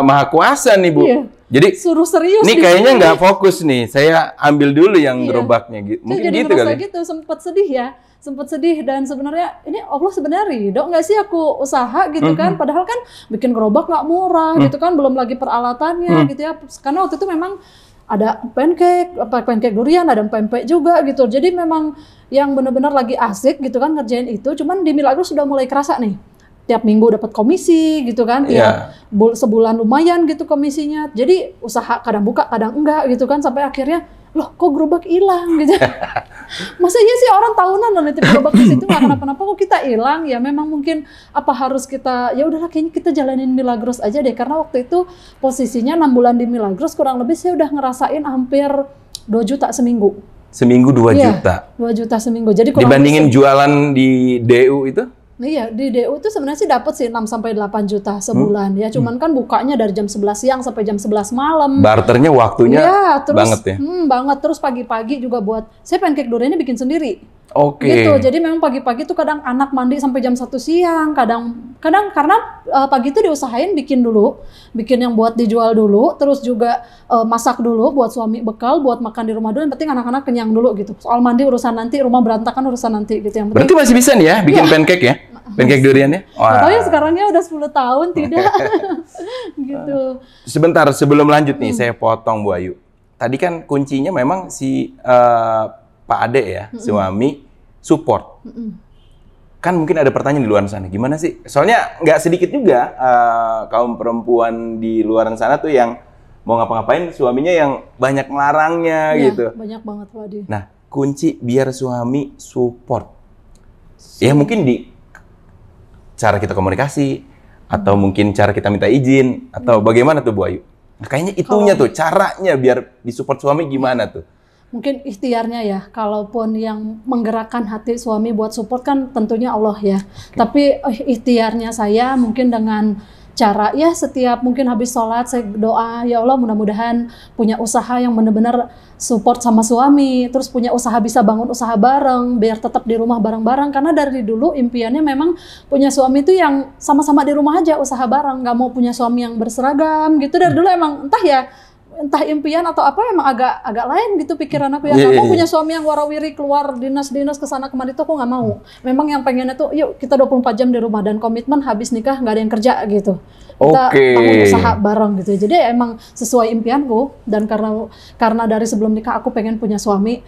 maha kuasa nih Bu. Iya. Jadi suruh serius. ini kayaknya nggak fokus nih. Saya ambil dulu yang gerobaknya gitu. Mungkin jadi gitu merasa kali. gitu, sempat sedih ya. Sempat sedih dan sebenarnya ini Allah sebenarnya ridho nggak sih aku usaha gitu kan. Padahal kan bikin gerobak nggak murah gitu kan. Belum lagi peralatannya gitu ya. Karena waktu itu memang ada pancake durian, ada pempek juga gitu. Jadi memang yang benar-benar lagi asik gitu kan ngerjain itu. Cuman di Milagros sudah mulai kerasa nih. Tiap minggu dapat komisi gitu kan, tiap sebulan lumayan gitu komisinya. Jadi usaha kadang buka, kadang enggak gitu kan, sampai akhirnya loh kok gerobak hilang gitu. Masa iya sih orang tahunan loh nitip gerobak di situ nggak kenapa-napa kok kita hilang? Ya memang mungkin apa harus kita ya udahlah kayaknya kita jalanin Milagros aja deh, karena waktu itu posisinya 6 bulan di Milagros kurang lebih saya udah ngerasain hampir 2 juta seminggu. Seminggu 2 juta. 2 juta seminggu. Jadi dibandingin jualan di DU itu? Iya, di DU itu sebenarnya sih dapat sih 6 sampai 8 juta sebulan ya. Cuman kan bukanya dari jam 11 siang sampai jam 11 malam. Barternya waktunya banget ya. Banget. Terus pagi-pagi juga buat saya pancake duriannya bikin sendiri. Oke. Gitu. Jadi memang pagi-pagi tuh kadang anak mandi sampai jam 1 siang, kadang karena pagi itu diusahain bikin dulu, bikin yang buat dijual dulu, terus juga masak dulu buat suami bekal, buat makan di rumah dulu. Yang penting anak-anak kenyang dulu gitu. Soal mandi urusan nanti, rumah berantakan urusan nanti gitu. Yang penting. Berarti masih bisa nih ya bikin pancake ya? Pancake duriannya? Wah. Tapi sekarangnya udah 10 tahun tidak. Gitu. Sebentar sebelum lanjut nih, saya potong Bu Ayu. Tadi kan kuncinya memang si Pak Ade ya, suami support. Kan mungkin ada pertanyaan di luar sana, gimana sih? Soalnya nggak sedikit juga kaum perempuan di luar sana tuh yang mau ngapa-ngapain suaminya yang banyak ngelarangnya gitu. Banyak banget Pak Ade. Nah, kunci biar suami support. Ya mungkin di cara kita komunikasi, atau mungkin cara kita minta izin, atau bagaimana tuh Bu Ayu? Nah, kayaknya itunya tuh, caranya biar disupport suami gimana tuh? Mungkin ikhtiarnya ya, kalaupun yang menggerakkan hati suami buat support kan tentunya Allah ya. Tapi ikhtiarnya saya mungkin dengan cara ya setiap mungkin habis sholat saya doa, ya Allah mudah-mudahan punya usaha yang benar-benar support sama suami, terus punya usaha bisa bangun usaha bareng, biar tetap di rumah bareng-bareng. Karena dari dulu impiannya memang punya suami itu yang sama-sama di rumah aja usaha bareng, nggak mau punya suami yang berseragam gitu. Dari dulu emang entah impian atau apa memang agak lain gitu pikiran aku ya. Nggak mau punya suami yang warawiri keluar dinas kesana kemari itu aku nggak mau. Memang yang pengennya tuh yuk kita 24 jam di rumah dan komitmen habis nikah nggak ada yang kerja gitu. Kita bangun usaha bareng gitu. Jadi emang sesuai impianku, dan karena dari sebelum nikah aku pengen punya suami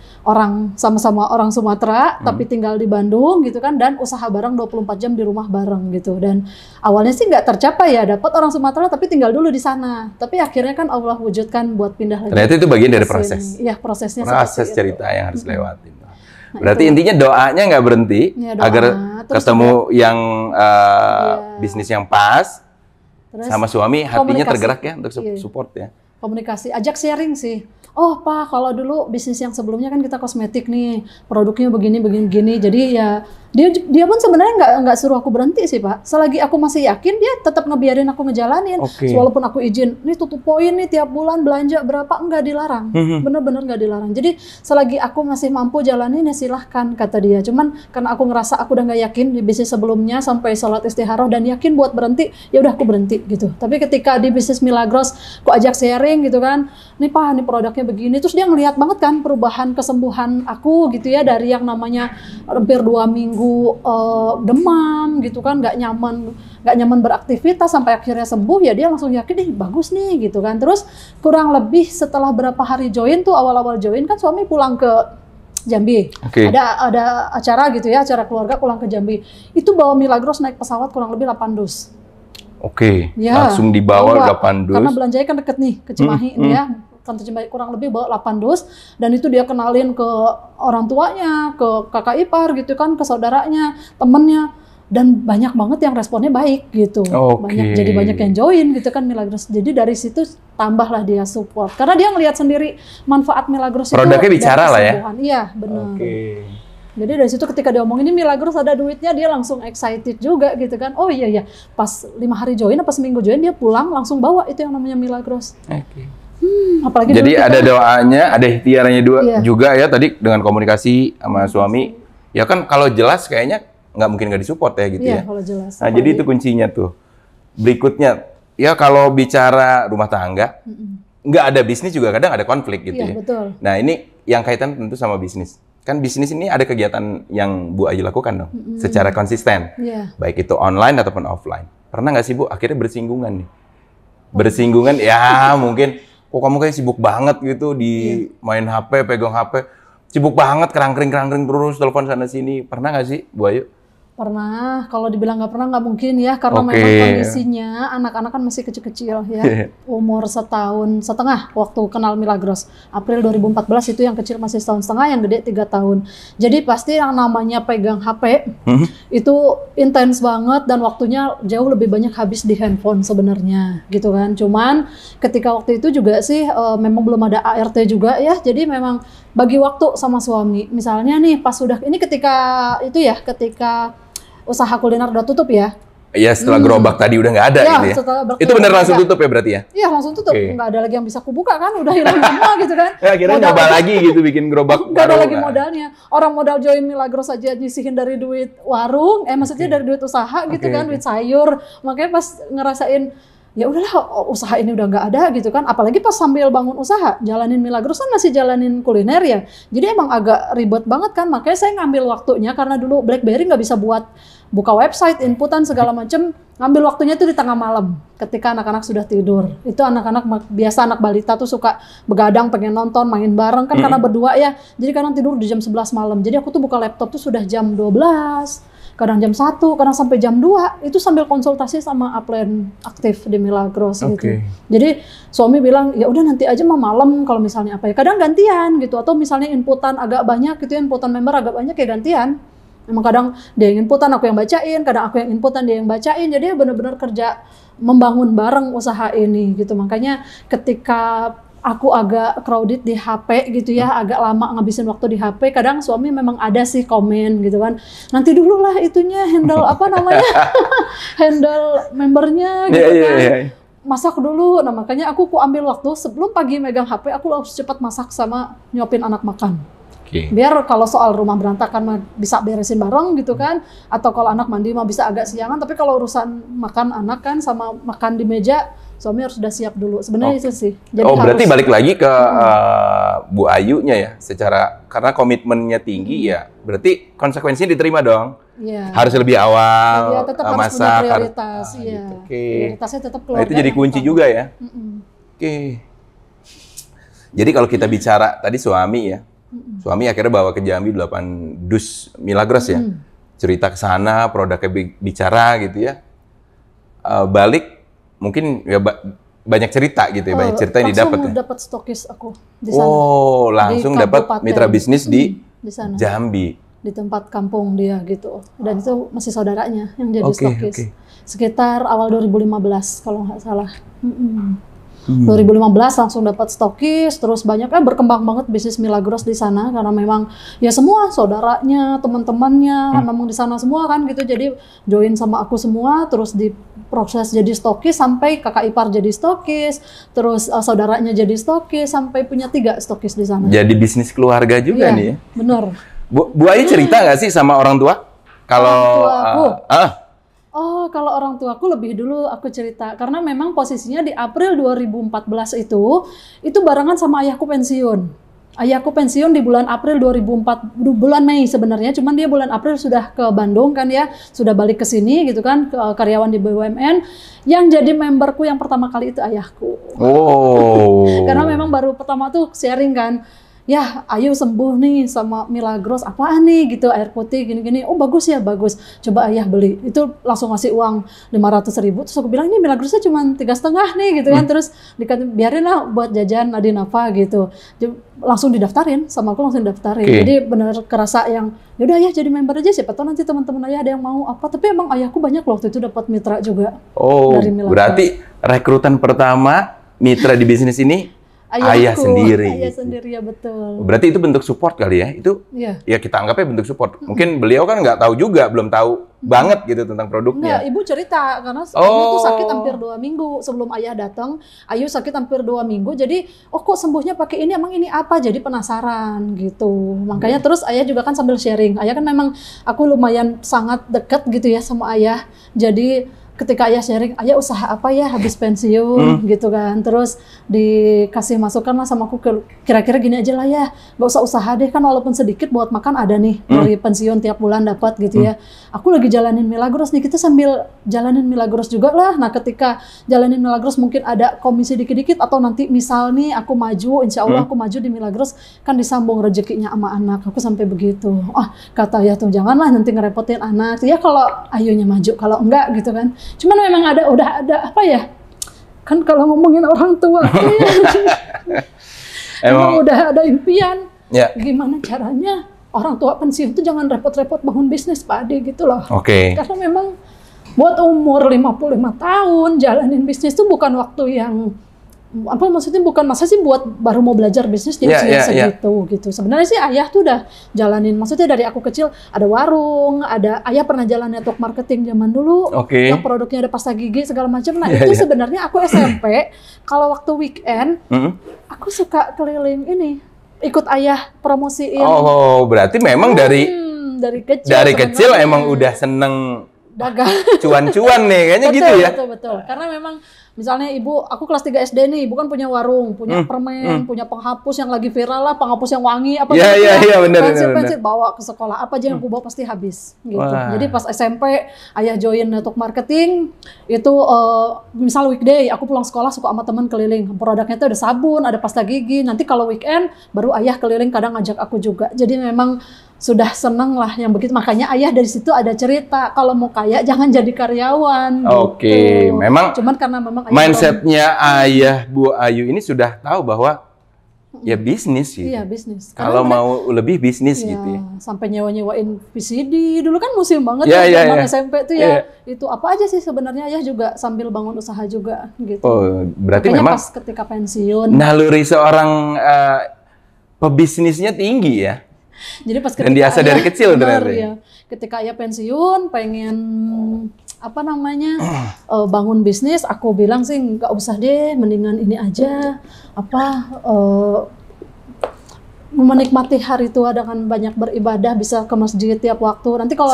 sama-sama orang Sumatera tapi tinggal di Bandung gitu kan, dan usaha bareng 24 jam di rumah bareng gitu. Dan awalnya sih nggak tercapai ya, dapat orang Sumatera tapi tinggal dulu di sana. Tapi akhirnya kan Allah wujudkan buat pindah lagi. Ternyata itu bagian dari proses. Iya, prosesnya proses cerita yang harus lewatin. Berarti intinya doanya nggak berhenti agar ketemu yang bisnis yang pas. Terus sama suami hatinya tergerak ya untuk support ya. Komunikasi, ajak sharing sih. Oh Pak, kalau dulu bisnis yang sebelumnya kan kita kosmetik nih, produknya begini. Jadi ya dia pun sebenarnya nggak suruh aku berhenti sih Pak. Selagi aku masih yakin dia tetap ngebiarin aku ngejalanin. Walaupun aku izin, nih tutup poin nih tiap bulan belanja berapa, nggak dilarang. Bener-bener nggak dilarang. Jadi selagi aku masih mampu jalanin ya silahkan kata dia. Cuman karena aku ngerasa aku udah nggak yakin di bisnis sebelumnya sampai sholat istikharah dan yakin buat berhenti, ya udah aku berhenti gitu. Tapi ketika di bisnis Milagros, aku ajak sharing gitu kan. Nih Pak, nih produknya begini. Terus dia ngelihat banget kan perubahan kesembuhan aku gitu ya, dari yang namanya hampir 2 minggu demam gitu kan, nggak nyaman beraktivitas sampai akhirnya sembuh, ya dia langsung yakin nih bagus nih gitu kan. Terus kurang lebih setelah berapa hari join tuh, awal-awal join kan suami pulang ke Jambi, ada acara gitu ya, acara keluarga pulang ke Jambi, itu bawa Milagros naik pesawat kurang lebih 8 dus. Langsung dibawa 8 dus. Karena belanjanya kan deket nih ke Cimahi nih ya. Kurang lebih bawa 8 dus, dan itu dia kenalin ke orang tuanya, ke kakak ipar gitu kan, ke saudaranya, temennya, dan banyak banget yang responnya baik gitu. Jadi banyak yang join gitu kan Milagros. Jadi dari situ tambahlah dia support, karena dia ngelihat sendiri manfaat Milagros itu. Produknya bicara lah ya. Iya benar. Jadi dari situ ketika dia ngomong ini Milagros ada duitnya, dia langsung excited juga gitu kan. Oh iya pas 5 hari join apa seminggu join dia pulang langsung bawa itu yang namanya Milagros. Apalagi jadi ada doanya, ada ikhtiarnya juga ya tadi dengan komunikasi sama suami. Ya kan kalau jelas kayaknya nggak mungkin nggak disupport ya gitu Iya, ya. kalau jelas. Nah, jadi itu kuncinya tuh. Berikutnya, ya kalau bicara rumah tangga, nggak ada bisnis juga kadang ada konflik gitu Iya, ya. betul. Nah, ini yang kaitan tentu sama bisnis. Kan bisnis ini ada kegiatan yang Bu Ayu lakukan dong, secara konsisten. Iya. Baik itu online ataupun offline. Pernah nggak sih Bu, akhirnya bersinggungan nih? Bersinggungan, ya mungkin, kok kamu kayak sibuk banget gitu di main HP, pegang HP. Sibuk banget, kerangkering terus, telepon sana-sini. Pernah nggak sih Bu Ayu? Pernah, kalau dibilang nggak pernah nggak mungkin ya, karena Oke. memang kondisinya anak-anak kan masih kecil-kecil ya, umur 1,5 tahun waktu kenal Milagros. April 2014 itu yang kecil masih 1,5 tahun, yang gede 3 tahun. Jadi pasti yang namanya pegang HP itu intens banget dan waktunya jauh lebih banyak habis di handphone sebenarnya gitu kan. Cuman ketika waktu itu juga sih memang belum ada ART juga ya, jadi memang bagi waktu sama suami. Misalnya nih pas sudah ini ketika usaha kuliner udah tutup ya. Iya, setelah gerobak tadi udah nggak ada Ya, gitu ya. setelah Itu bener langsung nggak. tutup ya berarti ya? Iya langsung tutup, Oke. nggak ada lagi yang bisa kubuka kan, udah hilang semua gitu kan. Ya, akhirnya Modal- nyoba lagi gitu bikin gerobak Nggak ada baru. lagi modalnya. Orang modal join Milagros aja nyisihin dari duit warung, maksudnya dari duit usaha gitu Oke, kan, oke. duit sayur. Makanya pas ngerasain ya udahlah usaha ini udah nggak ada gitu kan. Apalagi pas sambil bangun usaha, jalanin Milagros kan masih jalanin kuliner ya. Jadi emang agak ribet banget kan. Makanya saya ngambil waktunya karena dulu BlackBerry nggak bisa buat buka website, inputan segala macem, ngambil waktunya itu di tengah malam ketika anak-anak sudah tidur. Itu anak-anak biasa, anak balita tuh suka begadang pengen nonton, main bareng kan karena berdua ya. Jadi kadang tidur di jam 11 malam. Jadi aku tuh buka laptop tuh sudah jam 12, kadang jam 1, kadang sampai jam 2. Itu sambil konsultasi sama upline aktif di Milagros gitu. Oke. Jadi suami bilang ya udah nanti aja mah malam kalau misalnya apa ya. Kadang gantian gitu, atau misalnya inputan agak banyak gitu ya, inputan member agak banyak ya gantian. Emang kadang dia yang inputan, aku yang bacain, kadang aku yang inputan, dia yang bacain. Jadi benar-benar kerja membangun bareng usaha ini gitu. Makanya ketika aku agak crowded di HP gitu ya, agak lama ngabisin waktu di HP, kadang suami memang ada sih komen gitu kan. Nanti dulu lah itunya handle apa namanya? handle membernya gitu kan. Iya. Masak dulu. Nah, makanya aku ambil waktu sebelum pagi megang HP, aku harus cepat masak sama nyuapin anak makan. Oke. Biar kalau soal rumah berantakan mah bisa beresin bareng gitu kan, atau kalau anak mandi mah bisa agak siangan, tapi kalau urusan makan anak kan sama makan di meja, suami harus sudah siap dulu. Sebenarnya itu sih. Jadi Berarti harus- balik lagi ke Bu Ayunya ya, secara karena komitmennya tinggi ya, berarti konsekuensinya diterima dong. Iya. Harus lebih awal Iya, tetap harus punya masak. prioritas. Ah, Iya. gitu. Oke. Prioritasnya tetap Nah, keluarga. itu jadi yang kunci utama. juga ya. Mm-mm. Oke. Jadi kalau kita bicara tadi suami ya, suami akhirnya bawa ke Jambi 8 dus Milagros ya. Cerita ke sana, produknya bicara gitu ya. Balik mungkin ya banyak cerita gitu ya, banyak cerita yang didapat ya. Langsung dapat stokis aku di sana. Oh, langsung Di dapat kabupaten. mitra bisnis di Di sana. Jambi. Di tempat kampung dia gitu. Dan itu masih saudaranya yang jadi Oke, stokis. oke. Sekitar awal 2015 kalau nggak salah. 2015 langsung dapat stokis, terus banyak berkembang banget bisnis Milagros di sana karena memang ya semua saudaranya, teman-temannya memang di sana semua kan gitu. Jadi join sama aku semua, terus diproses jadi stokis sampai kakak ipar jadi stokis, terus saudaranya jadi stokis sampai punya 3 stokis di sana. Jadi bisnis keluarga juga Iya, nih ya. bener. Bu Ayu cerita nggak sih sama orang tua? Kalau Orang tua aku? ah, Kalau orang tuaku lebih dulu aku cerita karena memang posisinya di April 2014 itu barengan sama ayahku pensiun. Ayahku pensiun di bulan April bulan Mei sebenarnya, cuman dia bulan April sudah ke Bandung kan ya, sudah balik ke sini gitu kan, karyawan di BUMN. Yang jadi memberku yang pertama kali itu ayahku. oh. Karena memang baru pertama tuh sharing kan, ya Ayu sembuh nih sama Milagros, apaan nih gitu, air putih gini-gini, oh bagus ya, bagus, coba ayah beli. Itu langsung ngasih uang 500.000, terus aku bilang ini Milagrosnya cuma 3,5 nih gitu kan, terus dikatakan biarin lah buat jajan Adinapa gitu. Langsung didaftarin, sama aku langsung didaftarin. Oke. Jadi benar kerasa yang, yaudah ya jadi member aja, siapa tahu nanti teman-teman ayah ada yang mau apa. Tapi emang ayahku banyak waktu itu dapat mitra juga. Oh, dari Milagros. berarti rekrutan pertama mitra di bisnis ini ayah sendiri. Ayah sendiri, ya betul. Berarti itu bentuk support kali ya? Itu ya kita anggapnya bentuk support. Mungkin beliau kan nggak tahu juga, belum tahu banget gitu tentang produknya. Enggak, ibu cerita karena Ayu tuh sakit hampir 2 minggu sebelum ayah datang. Ayu sakit hampir 2 minggu, jadi kok sembuhnya pakai ini, emang ini apa? Jadi penasaran gitu. Makanya terus ayah juga kan sambil sharing. Ayah kan memang aku lumayan sangat dekat gitu ya sama ayah. Jadi ketika ayah sharing, ayah usaha apa ya habis pensiun gitu kan. Terus dikasih masukan lah sama aku, kira-kira gini aja lah ya, gak usah usaha deh, kan walaupun sedikit buat makan ada nih dari pensiun tiap bulan dapat gitu ya. Aku lagi jalanin Milagros nih, kita sambil jalanin Milagros juga lah. Nah ketika jalanin Milagros mungkin ada komisi dikit-dikit, atau nanti misal nih aku maju, insya Allah aku maju di Milagros, kan disambung rezekinya sama anak. Aku sampai begitu. Kata ayah tuh janganlah nanti ngerepotin anak. Ya kalau Ayunya maju, kalau enggak gitu kan. Cuman memang udah ada apa ya? Kan kalau ngomongin orang tua, emang udah ada impian. Gimana caranya orang tua pensiun tuh jangan repot-repot bangun bisnis, Pak Ade gitu loh. Karena memang buat umur 55 tahun jalanin bisnis tuh bukan waktu yang maksudnya bukan masa sih buat baru mau belajar bisnis di usia segitu gitu. Sebenarnya sih ayah tuh udah jalanin, maksudnya dari aku kecil ada warung, ayah pernah jalan network marketing zaman dulu, yang produknya ada pasta gigi segala macam. Nah itu sebenarnya aku SMP kalau waktu weekend aku suka keliling ini, ikut ayah promosiin. Berarti memang dari kecil emang udah seneng dagang, cuan-cuan nih kayaknya gitu ya. Betul. Karena memang misalnya aku kelas 3 SD nih, ibu kan punya warung, punya permen, punya penghapus yang lagi viral lah, penghapus yang wangi apa pensil bawa ke sekolah, apa aja yang aku bawa pasti habis gitu. Jadi pas SMP ayah join network marketing itu misal weekday aku pulang sekolah suka sama teman keliling, produknya itu ada sabun, ada pasta gigi. Nanti kalau weekend baru ayah keliling, kadang ngajak aku juga. Jadi memang sudah seneng lah yang begitu. Makanya ayah dari situ ada cerita, kalau mau kaya jangan jadi karyawan. Gitu. Memang. Cuman karena memang mindsetnya ayah Bu Ayu ini sudah tahu bahwa ya bisnis gitu. Iya bisnis. Kalau mau lebih bisnis gitu ya. Sampai nyewain VCD dulu kan musim banget zaman SMP tuh ya. Itu apa aja sih sebenarnya ayah juga sambil bangun usaha juga gitu. Berarti makanya memang pas ketika pensiun. Naluri seorang pebisnisnya tinggi ya. Jadi pas dan diasah dari kecil ternyata. Ketika ayah pensiun pengen bangun bisnis, aku bilang sih nggak usah deh, mendingan ini aja menikmati hari tua dengan banyak beribadah, bisa ke masjid tiap waktu. Nanti kalau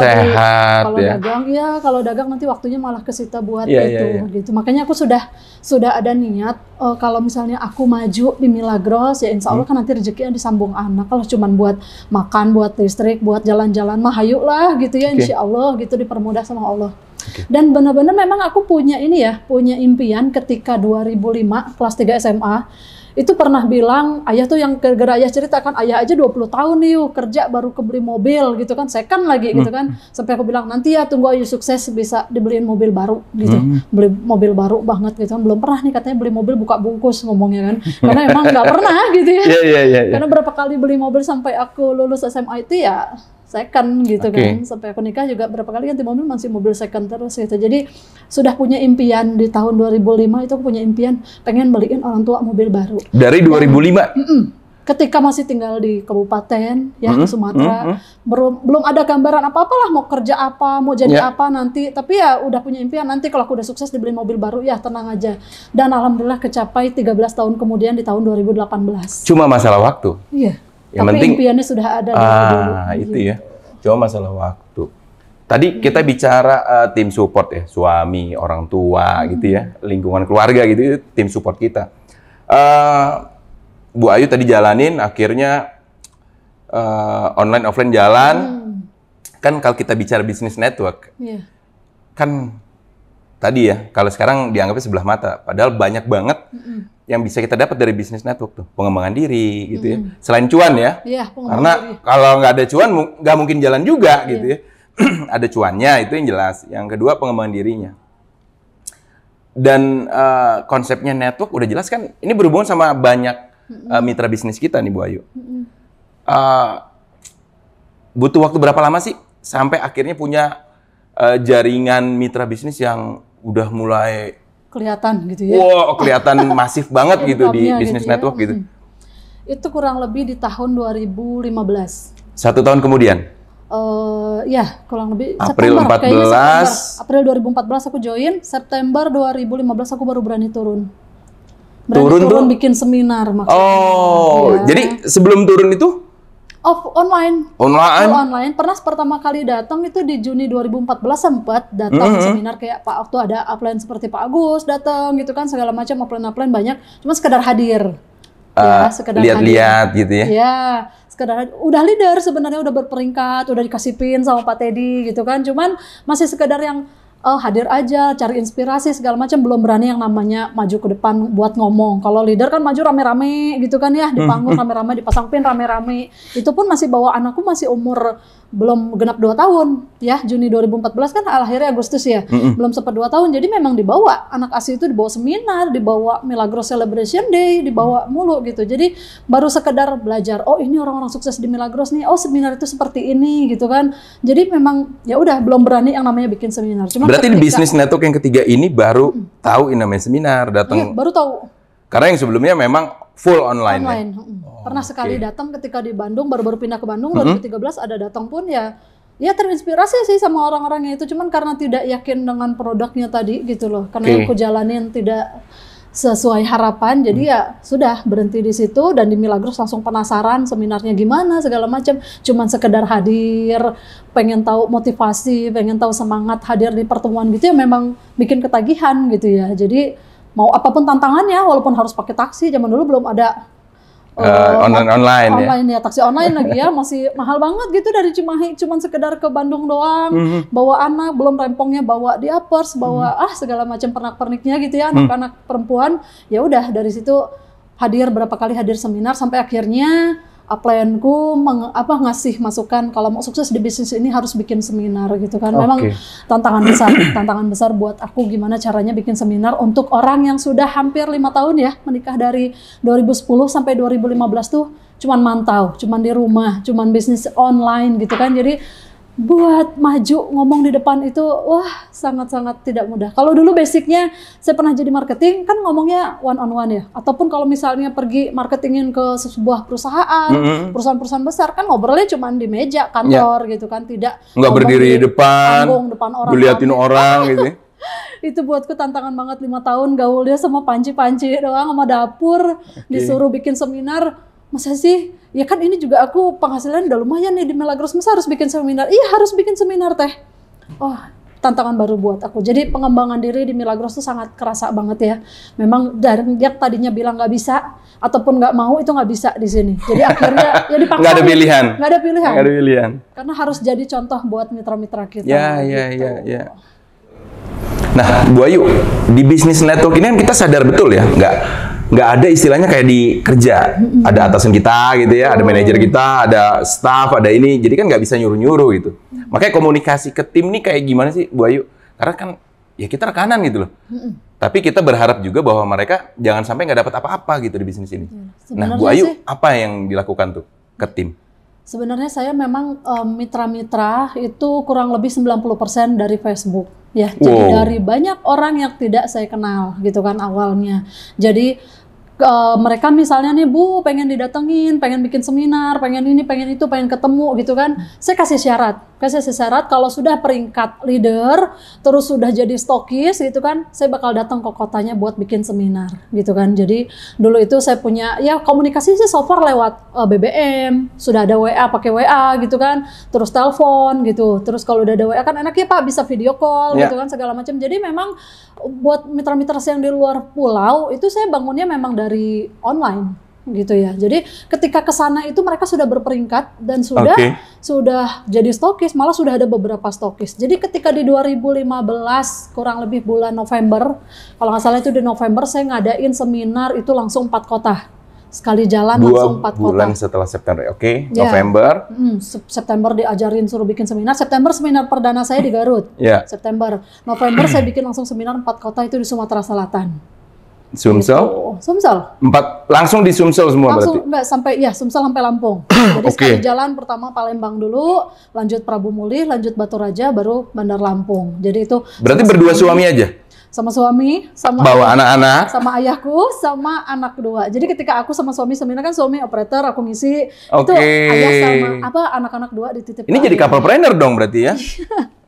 dagang nanti waktunya malah kesita buat gitu. Makanya aku sudah ada niat kalau misalnya aku maju di Milagros ya insya Allah kan nanti rezekinya disambung anak. Kalau cuman buat makan, buat listrik, buat jalan-jalan mah hayu lah gitu ya insya Allah gitu, dipermudah sama Allah. Dan benar-benar memang aku punya impian ketika 2005 kelas 3 SMA. Itu pernah bilang, ayah tuh yang gara-gara ayah ceritakan, ayah aja 20 tahun nih kerja baru kebeli mobil gitu kan, second lagi gitu kan. Sampai aku bilang, nanti ya tunggu Ayu sukses bisa dibeliin mobil baru gitu. Beli mobil baru banget gitu kan. Belum pernah nih katanya beli mobil buka bungkus ngomongnya kan. Karena emang nggak pernah gitu ya. Karena berapa kali beli mobil sampai aku lulus SMA itu ya second gitu kan. Sampai aku nikah juga berapa kali ganti mobil masih mobil second terus gitu. Jadi sudah punya impian di tahun 2005 itu aku punya impian pengen beliin orang tua mobil baru. Dari 2005? Ketika masih tinggal di kabupaten ya di Sumatera, belum ada gambaran apa-apalah mau kerja apa, mau jadi apa nanti. Tapi ya udah punya impian nanti kalau aku udah sukses dibeli mobil baru ya tenang aja. Dan alhamdulillah kecapai 13 tahun kemudian di tahun 2018. Cuma masalah waktu. Iya. Yang tapi penting impiannya sudah ada itu ya. Cuma masalah waktu. Tadi kita bicara tim support ya, suami, orang tua gitu ya, lingkungan keluarga gitu, itu tim support kita. Bu Ayu tadi jalanin, akhirnya online offline jalan. Kan kalau kita bicara bisnis network, kan tadi ya, kalau sekarang dianggapnya sebelah mata, padahal banyak banget yang bisa kita dapat dari bisnis network tuh, pengembangan diri gitu ya. Selain cuan ya, karena kalau nggak ada cuan nggak mungkin jalan juga gitu ya. Ada cuannya itu yang jelas. Yang kedua pengembangan dirinya. Dan konsepnya network udah jelas kan, ini berhubungan sama banyak mitra bisnis kita nih Bu Ayu. Butuh waktu berapa lama sih sampai akhirnya punya jaringan mitra bisnis yang udah mulai kelihatan gitu ya. Wow, kelihatan masif banget gitu di Income-nya bisnis gitu ya. network gitu. Itu kurang lebih di tahun 2015. 1 tahun kemudian. Ya, kurang lebih April September, kayaknya 14. April 2014 aku join, September 2015 aku baru berani turun. Turun tuh? Bikin seminar maksudnya. Oh, Ya. jadi sebelum turun itu Online. online? Full online. Pernah pertama kali datang itu di Juni 2014 sempat datang seminar kayak Pak waktu ada upline seperti Pak Agus datang gitu kan segala macam upline banyak. Cuma sekedar hadir. Ya, sekedar Lihat-lihat gitu ya. Ya, sekedar udah leader sebenarnya udah berperingkat, udah dikasih pin sama Pak Teddy gitu kan. Cuman masih sekedar yang hadir aja, cari inspirasi segala macam, belum berani yang namanya maju ke depan buat ngomong. Kalau leader kan maju rame-rame gitu kan ya, di panggung rame-rame, dipasang pin rame-rame. Itu pun masih bawa anakku masih umur belum genap 2 tahun ya, Juni 2014 kan akhirnya Agustus ya. Belum sempat 2 tahun. Jadi memang dibawa anak ASI itu dibawa seminar, dibawa Milagros Celebration Day, dibawa mulu gitu. Jadi baru sekedar belajar, oh ini orang-orang sukses di Milagros nih, oh seminar itu seperti ini gitu kan. Jadi memang ya udah belum berani yang namanya bikin seminar. Cuma berarti di bisnis network yang ketiga ini baru tahu ini namanya seminar, datang. Iya, baru tahu. Karena yang sebelumnya memang full online. Ya? Pernah sekali datang ketika di Bandung, baru pindah ke Bandung 2013 ada datang pun ya terinspirasi sih sama orang-orangnya itu, cuman karena tidak yakin dengan produknya tadi gitu loh. Karena yang aku jalanin tidak sesuai harapan, jadi ya sudah berhenti di situ dan di Milagros langsung penasaran seminarnya gimana segala macam, cuman sekedar hadir, pengen tahu motivasi, pengen tahu semangat hadir di pertemuan gitu ya memang bikin ketagihan gitu ya. Jadi mau apapun tantangannya, walaupun harus pakai taksi, zaman dulu belum ada online ya, taksi online lagi ya, masih mahal banget gitu dari Cimahi, cuman sekedar ke Bandung doang, bawa anak, belum rempongnya bawa diapers, bawa segala macam pernak-perniknya gitu ya, anak-anak perempuan, ya udah dari situ berapa kali hadir seminar sampai akhirnya upline-ku ngasih masukan kalau mau sukses di bisnis ini harus bikin seminar gitu kan. Memang tantangan besar buat aku gimana caranya bikin seminar untuk orang yang sudah hampir 5 tahun ya menikah dari 2010 sampai 2015 tuh cuman mantau, cuman di rumah, cuman bisnis online gitu kan. Jadi buat maju ngomong di depan itu wah sangat-sangat tidak mudah. Kalau dulu basicnya saya pernah jadi marketing kan ngomongnya one on one ya, ataupun kalau misalnya pergi marketingin ke sebuah perusahaan besar kan ngobrolnya cuma di meja kantor gitu kan, tidak nggak berdiri di depan orang, diliatin orang gitu. Itu buatku tantangan banget 5 tahun gaulnya sama panci-panci doang sama dapur, disuruh bikin seminar. Masa sih? Ya kan ini juga aku penghasilan udah lumayan nih di Milagros, masa harus bikin seminar? Iya harus bikin seminar teh. Oh tantangan baru buat aku. Jadi pengembangan diri di Milagros tuh sangat kerasa banget ya. Memang dari dia tadinya bilang nggak bisa ataupun nggak mau itu nggak bisa di sini. Jadi akhirnya ya dipaksa. Nggak ada pilihan. Nggak ada pilihan. Nggak ada pilihan. Karena harus jadi contoh buat mitra-mitra kita. Ya. Nah, Bu Ayu, di bisnis network ini kan kita sadar betul ya, nggak ada istilahnya kayak di kerja, ada atasan kita gitu ya, ada manajer kita, ada staff, ada ini, jadi kan nggak bisa nyuruh-nyuruh gitu. Makanya komunikasi ke tim ini kayak gimana sih, Bu Ayu? Karena kan ya kita rekanan gitu loh. Tapi kita berharap juga bahwa mereka jangan sampai nggak dapat apa-apa gitu di bisnis ini. Nah, Bu Ayu, apa yang dilakukan tuh ke tim? Sebenarnya saya memang mitra-mitra itu kurang lebih 90% dari Facebook ya. Jadi dari banyak orang yang tidak saya kenal gitu kan awalnya. Jadi mereka misalnya nih Bu pengen didatengin, pengen bikin seminar, pengen ini, pengen itu, pengen ketemu gitu kan. Saya kasih syarat kalau sudah peringkat leader, terus sudah jadi stokis gitu kan, saya bakal datang ke kotanya buat bikin seminar gitu kan. Jadi dulu itu saya punya ya komunikasi sih so far lewat BBM, sudah ada WA pakai WA gitu kan, terus telepon gitu. Terus kalau udah ada WA kan enak ya Pak bisa video call gitu kan segala macam. Jadi memang buat mitra-mitra yang di luar pulau itu saya bangunnya memang dari online gitu ya. Jadi ketika ke sana itu mereka sudah berperingkat dan sudah jadi stokis, malah sudah ada beberapa stokis. Jadi ketika di 2015 kurang lebih bulan November, kalau nggak salah itu di November saya ngadain seminar itu langsung 4 kota. Sekali jalan langsung 4 kota. 2 bulan setelah September, November. September diajarin suruh bikin seminar. September seminar perdana saya di Garut. September. November saya bikin langsung seminar 4 kota itu di Sumatera Selatan. Sumsel? Gitu. Sumsel. 4 langsung di Sumsel semua langsung, berarti? Enggak, sampai Sumsel sampai Lampung. Jadi sekali jalan pertama Palembang dulu, lanjut Prabu Mulih, lanjut Batu Raja, baru Bandar Lampung. Jadi itu. Berarti berdua suami aja? sama suami, sama bawa anak-anak, sama ayahku, sama anak kedua. Jadi ketika aku sama suami seminar kan suami operator, aku ngisi. Itu ayah sama anak-anak dua dititip. Ini jadi couple planner dong berarti ya?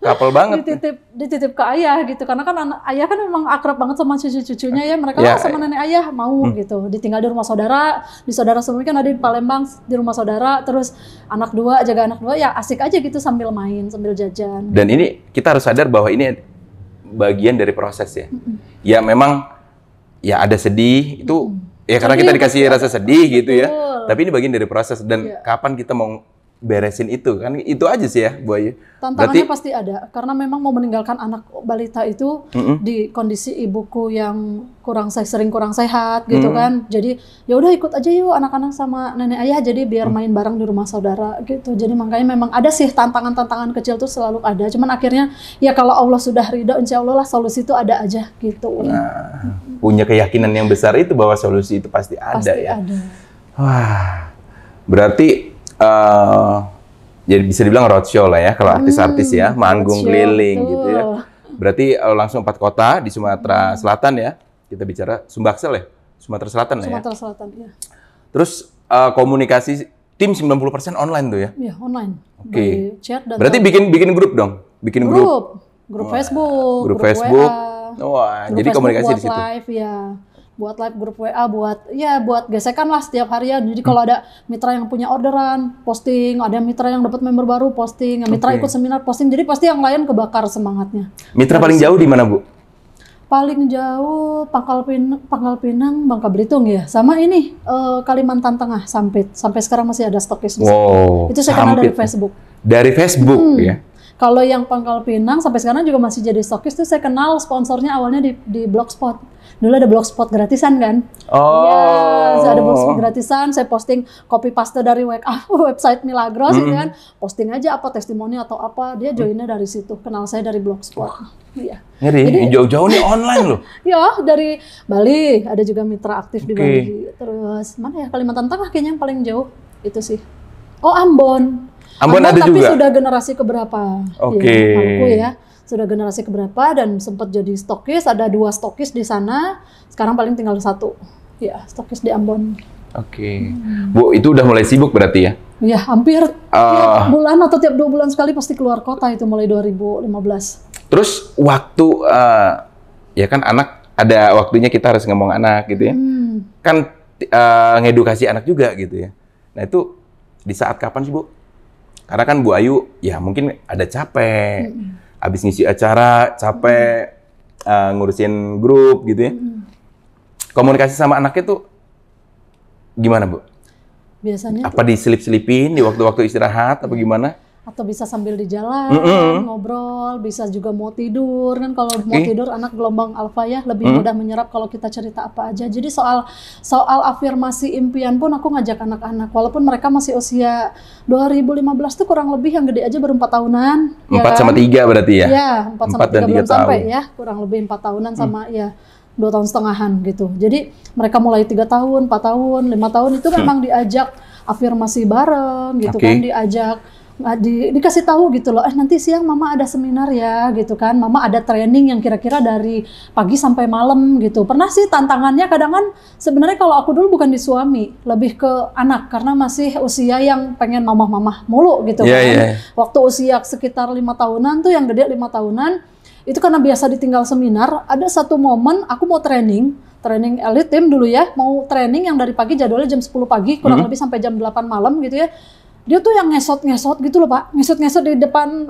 Couple banget. Dititip ke ayah gitu. Karena kan ayah kan memang akrab banget sama cucu-cucunya ya. Mereka sama nenek ayah mau gitu. Ditinggal di rumah saudara. Di saudara suami kan ada di Palembang di rumah saudara. Terus anak dua, jaga anak dua ya asik aja gitu sambil main, sambil jajan. Dan ini kita harus sadar bahwa ini bagian dari proses ya. Ya memang ya ada sedih itu ya karena kita dikasih rasa sedih gitu ya. Tapi ini bagian dari proses dan kapan kita mau beresin itu kan itu aja sih ya Bu Ayu. Tantangannya pasti ada karena memang mau meninggalkan anak balita itu di kondisi ibuku yang sering kurang sehat gitu kan. Jadi ya udah ikut aja yuk anak-anak sama nenek ayah jadi biar main bareng di rumah saudara gitu. Jadi makanya memang ada sih tantangan-tantangan kecil tuh selalu ada. Cuman akhirnya ya kalau Allah sudah ridho insya Allah lah solusi itu ada aja gitu. Nah, punya keyakinan yang besar itu bahwa solusi itu pasti ada ya. Ada. Wah, berarti jadi bisa dibilang roadshow lah ya kalau artis-artis ya, manggung keliling gitu ya. Berarti langsung 4 kota di Sumatera Selatan ya. Kita bicara Sumbaksel ya, Sumatera Selatan lah ya. Sumatera Selatan ya. Terus komunikasi tim 90% online tuh ya? Iya, online. Oke. Berarti bikin grup dong? Bikin grup Facebook, grup Facebook. WA. Wah, jadi komunikasi di situ. Live ya. Buat live grup WA, buat gesekan lah setiap harian. Jadi kalau ada mitra yang punya orderan, posting, ada mitra yang dapat member baru, posting, mitra ikut seminar, posting. Jadi pasti yang lain kebakar semangatnya. Mitra paling jauh di mana, Bu? Paling jauh Pangkal Pinang, Bangka Belitung ya. Sama ini Kalimantan Tengah, Sampit. Sampai sekarang masih ada stokis di sana. Itu saya kenal dari Facebook. Dari Facebook ya. Kalau yang Pangkal Pinang sampai sekarang juga masih jadi stokis tuh saya kenal sponsornya awalnya di Blogspot. Dulu ada blogspot gratisan kan? Iya, ada blogspot gratisan. Saya posting copy paste dari website Milagros, gitu kan? Posting aja apa testimoni atau apa. Dia joinnya dari situ. Kenal saya dari blogspot. Iya. Jadi jauh-jauh nih online loh. Ya, dari Bali ada juga mitra aktif di Bali. Terus mana ya Kalimantan Tengah kayaknya yang paling jauh itu sih. Oh Ambon. Ambon ada tapi juga. Tapi sudah generasi keberapa? Oke. Ya. Sudah generasi keberapa dan sempat jadi stokis, ada 2 stokis di sana, sekarang paling tinggal 1. Ya, stokis di Ambon. Oke. Bu, itu udah mulai sibuk berarti ya? Iya, hampir tiap bulan atau tiap 2 bulan sekali pasti keluar kota itu mulai 2015. Terus waktu, ya kan anak, ada waktunya kita harus ngomong anak gitu ya. Kan ngedukasi anak juga gitu ya. Nah itu di saat kapan sih Bu? Karena kan Bu Ayu, ya mungkin ada capek. Abis ngisi acara, capek ngurusin grup gitu ya. Komunikasi sama anaknya tuh gimana, Bu? Biasanya apa diselip-selipin di waktu-waktu istirahat apa gimana? Atau bisa sambil di jalan, ngobrol, bisa juga mau tidur. Kan kalau mau tidur anak gelombang alfa ya, lebih mudah menyerap kalau kita cerita apa aja. Jadi soal afirmasi impian pun aku ngajak anak-anak. Walaupun mereka masih usia 2015 tuh kurang lebih yang gede aja baru 4 tahunan. 4 ya kan? Sama 3 berarti ya? Iya, 4 sama 3 belum sampai ya. Kurang lebih 4 tahunan sama ya 2 tahun setengahan gitu. Jadi mereka mulai 3 tahun, 4 tahun, 5 tahun itu memang diajak afirmasi bareng gitu kan, diajak dikasih tahu gitu loh, nanti siang mama ada seminar ya gitu kan, mama ada training yang kira-kira dari pagi sampai malam gitu. Pernah sih tantangannya kadang kan sebenarnya kalau aku dulu bukan di suami, lebih ke anak karena masih usia yang pengen mamah-mamah mulu gitu kan. Waktu usia sekitar 5 tahunan tuh yang gede 5 tahunan, itu karena biasa ditinggal seminar, ada satu momen aku mau training elite team dulu ya, mau training yang dari pagi jadwalnya jam 10 pagi kurang lebih sampai jam 8 malam gitu ya. Dia tuh yang ngesot-ngesot gitu loh Pak, ngesot-ngesot di depan,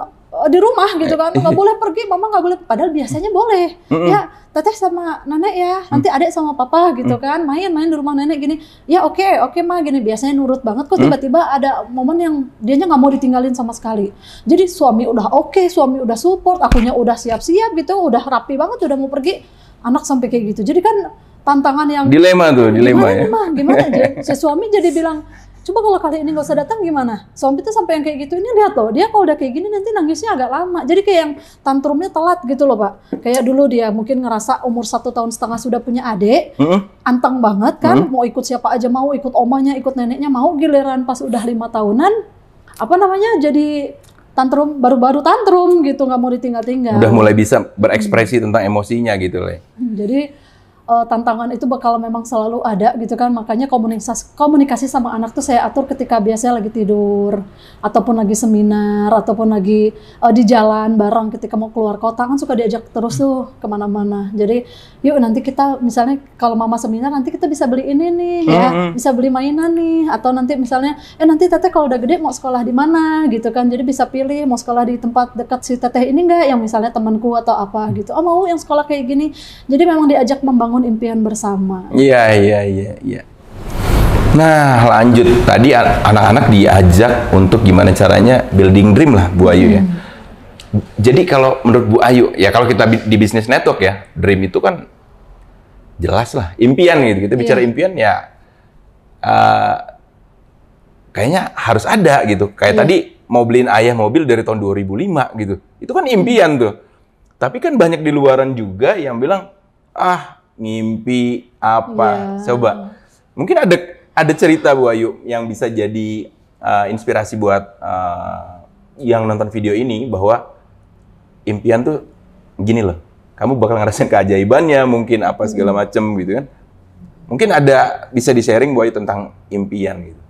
di rumah gitu kan, nggak boleh pergi, mama nggak boleh, padahal biasanya boleh, ya teteh sama nenek ya, nanti adek sama papa gitu kan, main di rumah nenek gini, ya oke ma gini, biasanya nurut banget kok tiba-tiba ada momen yang dianya nggak mau ditinggalin sama sekali, jadi suami udah suami udah support, akunya udah siap-siap gitu, udah rapi banget, udah mau pergi, anak sampai kayak gitu, jadi kan tantangan yang dilema ya, gimana si suami jadi bilang, coba kalau kali ini nggak usah datang gimana? Suami tuh sampai yang kayak gitu, ini lihat loh, dia kalau udah kayak gini nanti nangisnya agak lama. Jadi kayak yang tantrumnya telat gitu loh Pak. Kayak dulu dia mungkin ngerasa umur 1,5 tahun sudah punya adik, anteng banget kan, mau ikut siapa aja mau, ikut omanya, ikut neneknya mau, giliran pas udah 5 tahunan, jadi tantrum, baru-baru tantrum gitu, nggak mau ditinggal-tinggal. Udah mulai bisa berekspresi tentang emosinya gitu, Le. Jadi tantangan itu bakal memang selalu ada gitu kan, makanya komunikasi sama anak tuh saya atur ketika biasanya lagi tidur ataupun lagi seminar ataupun lagi di jalan bareng ketika mau keluar kota kan suka diajak terus tuh kemana-mana. Jadi yuk nanti kita misalnya kalau mama seminar nanti kita bisa beli ini nih ya, bisa beli mainan nih, atau nanti misalnya nanti teteh kalau udah gede mau sekolah di mana gitu kan, jadi bisa pilih mau sekolah di tempat dekat si teteh ini enggak yang misalnya temanku atau apa gitu, oh mau yang sekolah kayak gini. Jadi memang diajak membangun impian bersama. Iya. Nah, lanjut. Tadi anak-anak diajak untuk gimana caranya building dream lah, Bu Ayu ya. Jadi kalau menurut Bu Ayu, ya kalau kita di bisnis network ya, dream itu kan jelas lah, impian gitu. Kita bicara impian ya, kayaknya harus ada gitu. Kayak tadi mau beliin ayah mobil dari tahun 2005 gitu. Itu kan impian tuh. Tapi kan banyak di luaran juga yang bilang, ngimpi apa? Coba, mungkin ada cerita Bu Ayu yang bisa jadi inspirasi buat yang nonton video ini bahwa impian tuh gini loh, kamu bakal ngerasain keajaibannya, mungkin apa segala macem gitu kan? Mungkin ada bisa di-sharing Bu Ayu tentang impian gitu.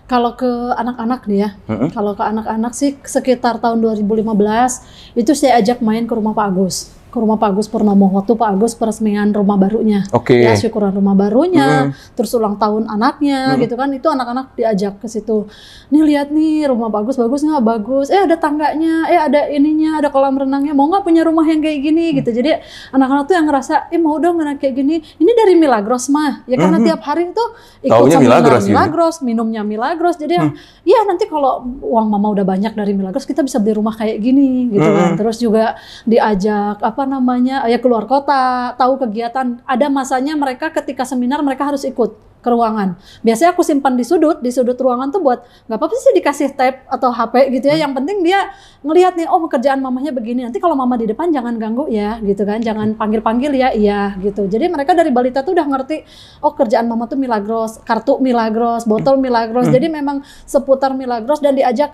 Kalau ke anak-anak nih ya, kalau ke anak-anak sih sekitar tahun 2015 itu saya ajak main ke rumah Pak Agus. Ke rumah Pak Agus Purnomo, waktu Pak Agus peresmian rumah barunya. Ya, syukuran rumah barunya, terus ulang tahun anaknya gitu kan, itu anak-anak diajak ke situ. Nih lihat nih rumah bagus nggak? Bagus. Ada tangganya, ada ininya, ada kolam renangnya. Mau nggak punya rumah yang kayak gini gitu. Jadi anak-anak tuh yang ngerasa, mau dong anak kayak gini. Ini dari Milagros mah, ya karena tiap hari tuh ikut sama Milagros, minumnya Milagros. Jadi ya nanti kalau uang mama udah banyak dari Milagros, kita bisa beli rumah kayak gini gitu kan. Terus juga diajak keluar kota, tahu kegiatan. Ada masanya mereka ketika seminar mereka harus ikut ke ruangan. Biasanya aku simpan di sudut ruangan tuh buat nggak apa-apa sih dikasih tab atau HP gitu ya. Yang penting dia ngelihat nih, kerjaan mamanya begini. Nanti kalau mama di depan jangan ganggu ya, gitu kan. Jangan panggil-panggil ya, iya gitu. Jadi mereka dari balita tuh udah ngerti, kerjaan mama tuh Milagros, kartu Milagros, botol Milagros. Jadi memang seputar Milagros dan diajak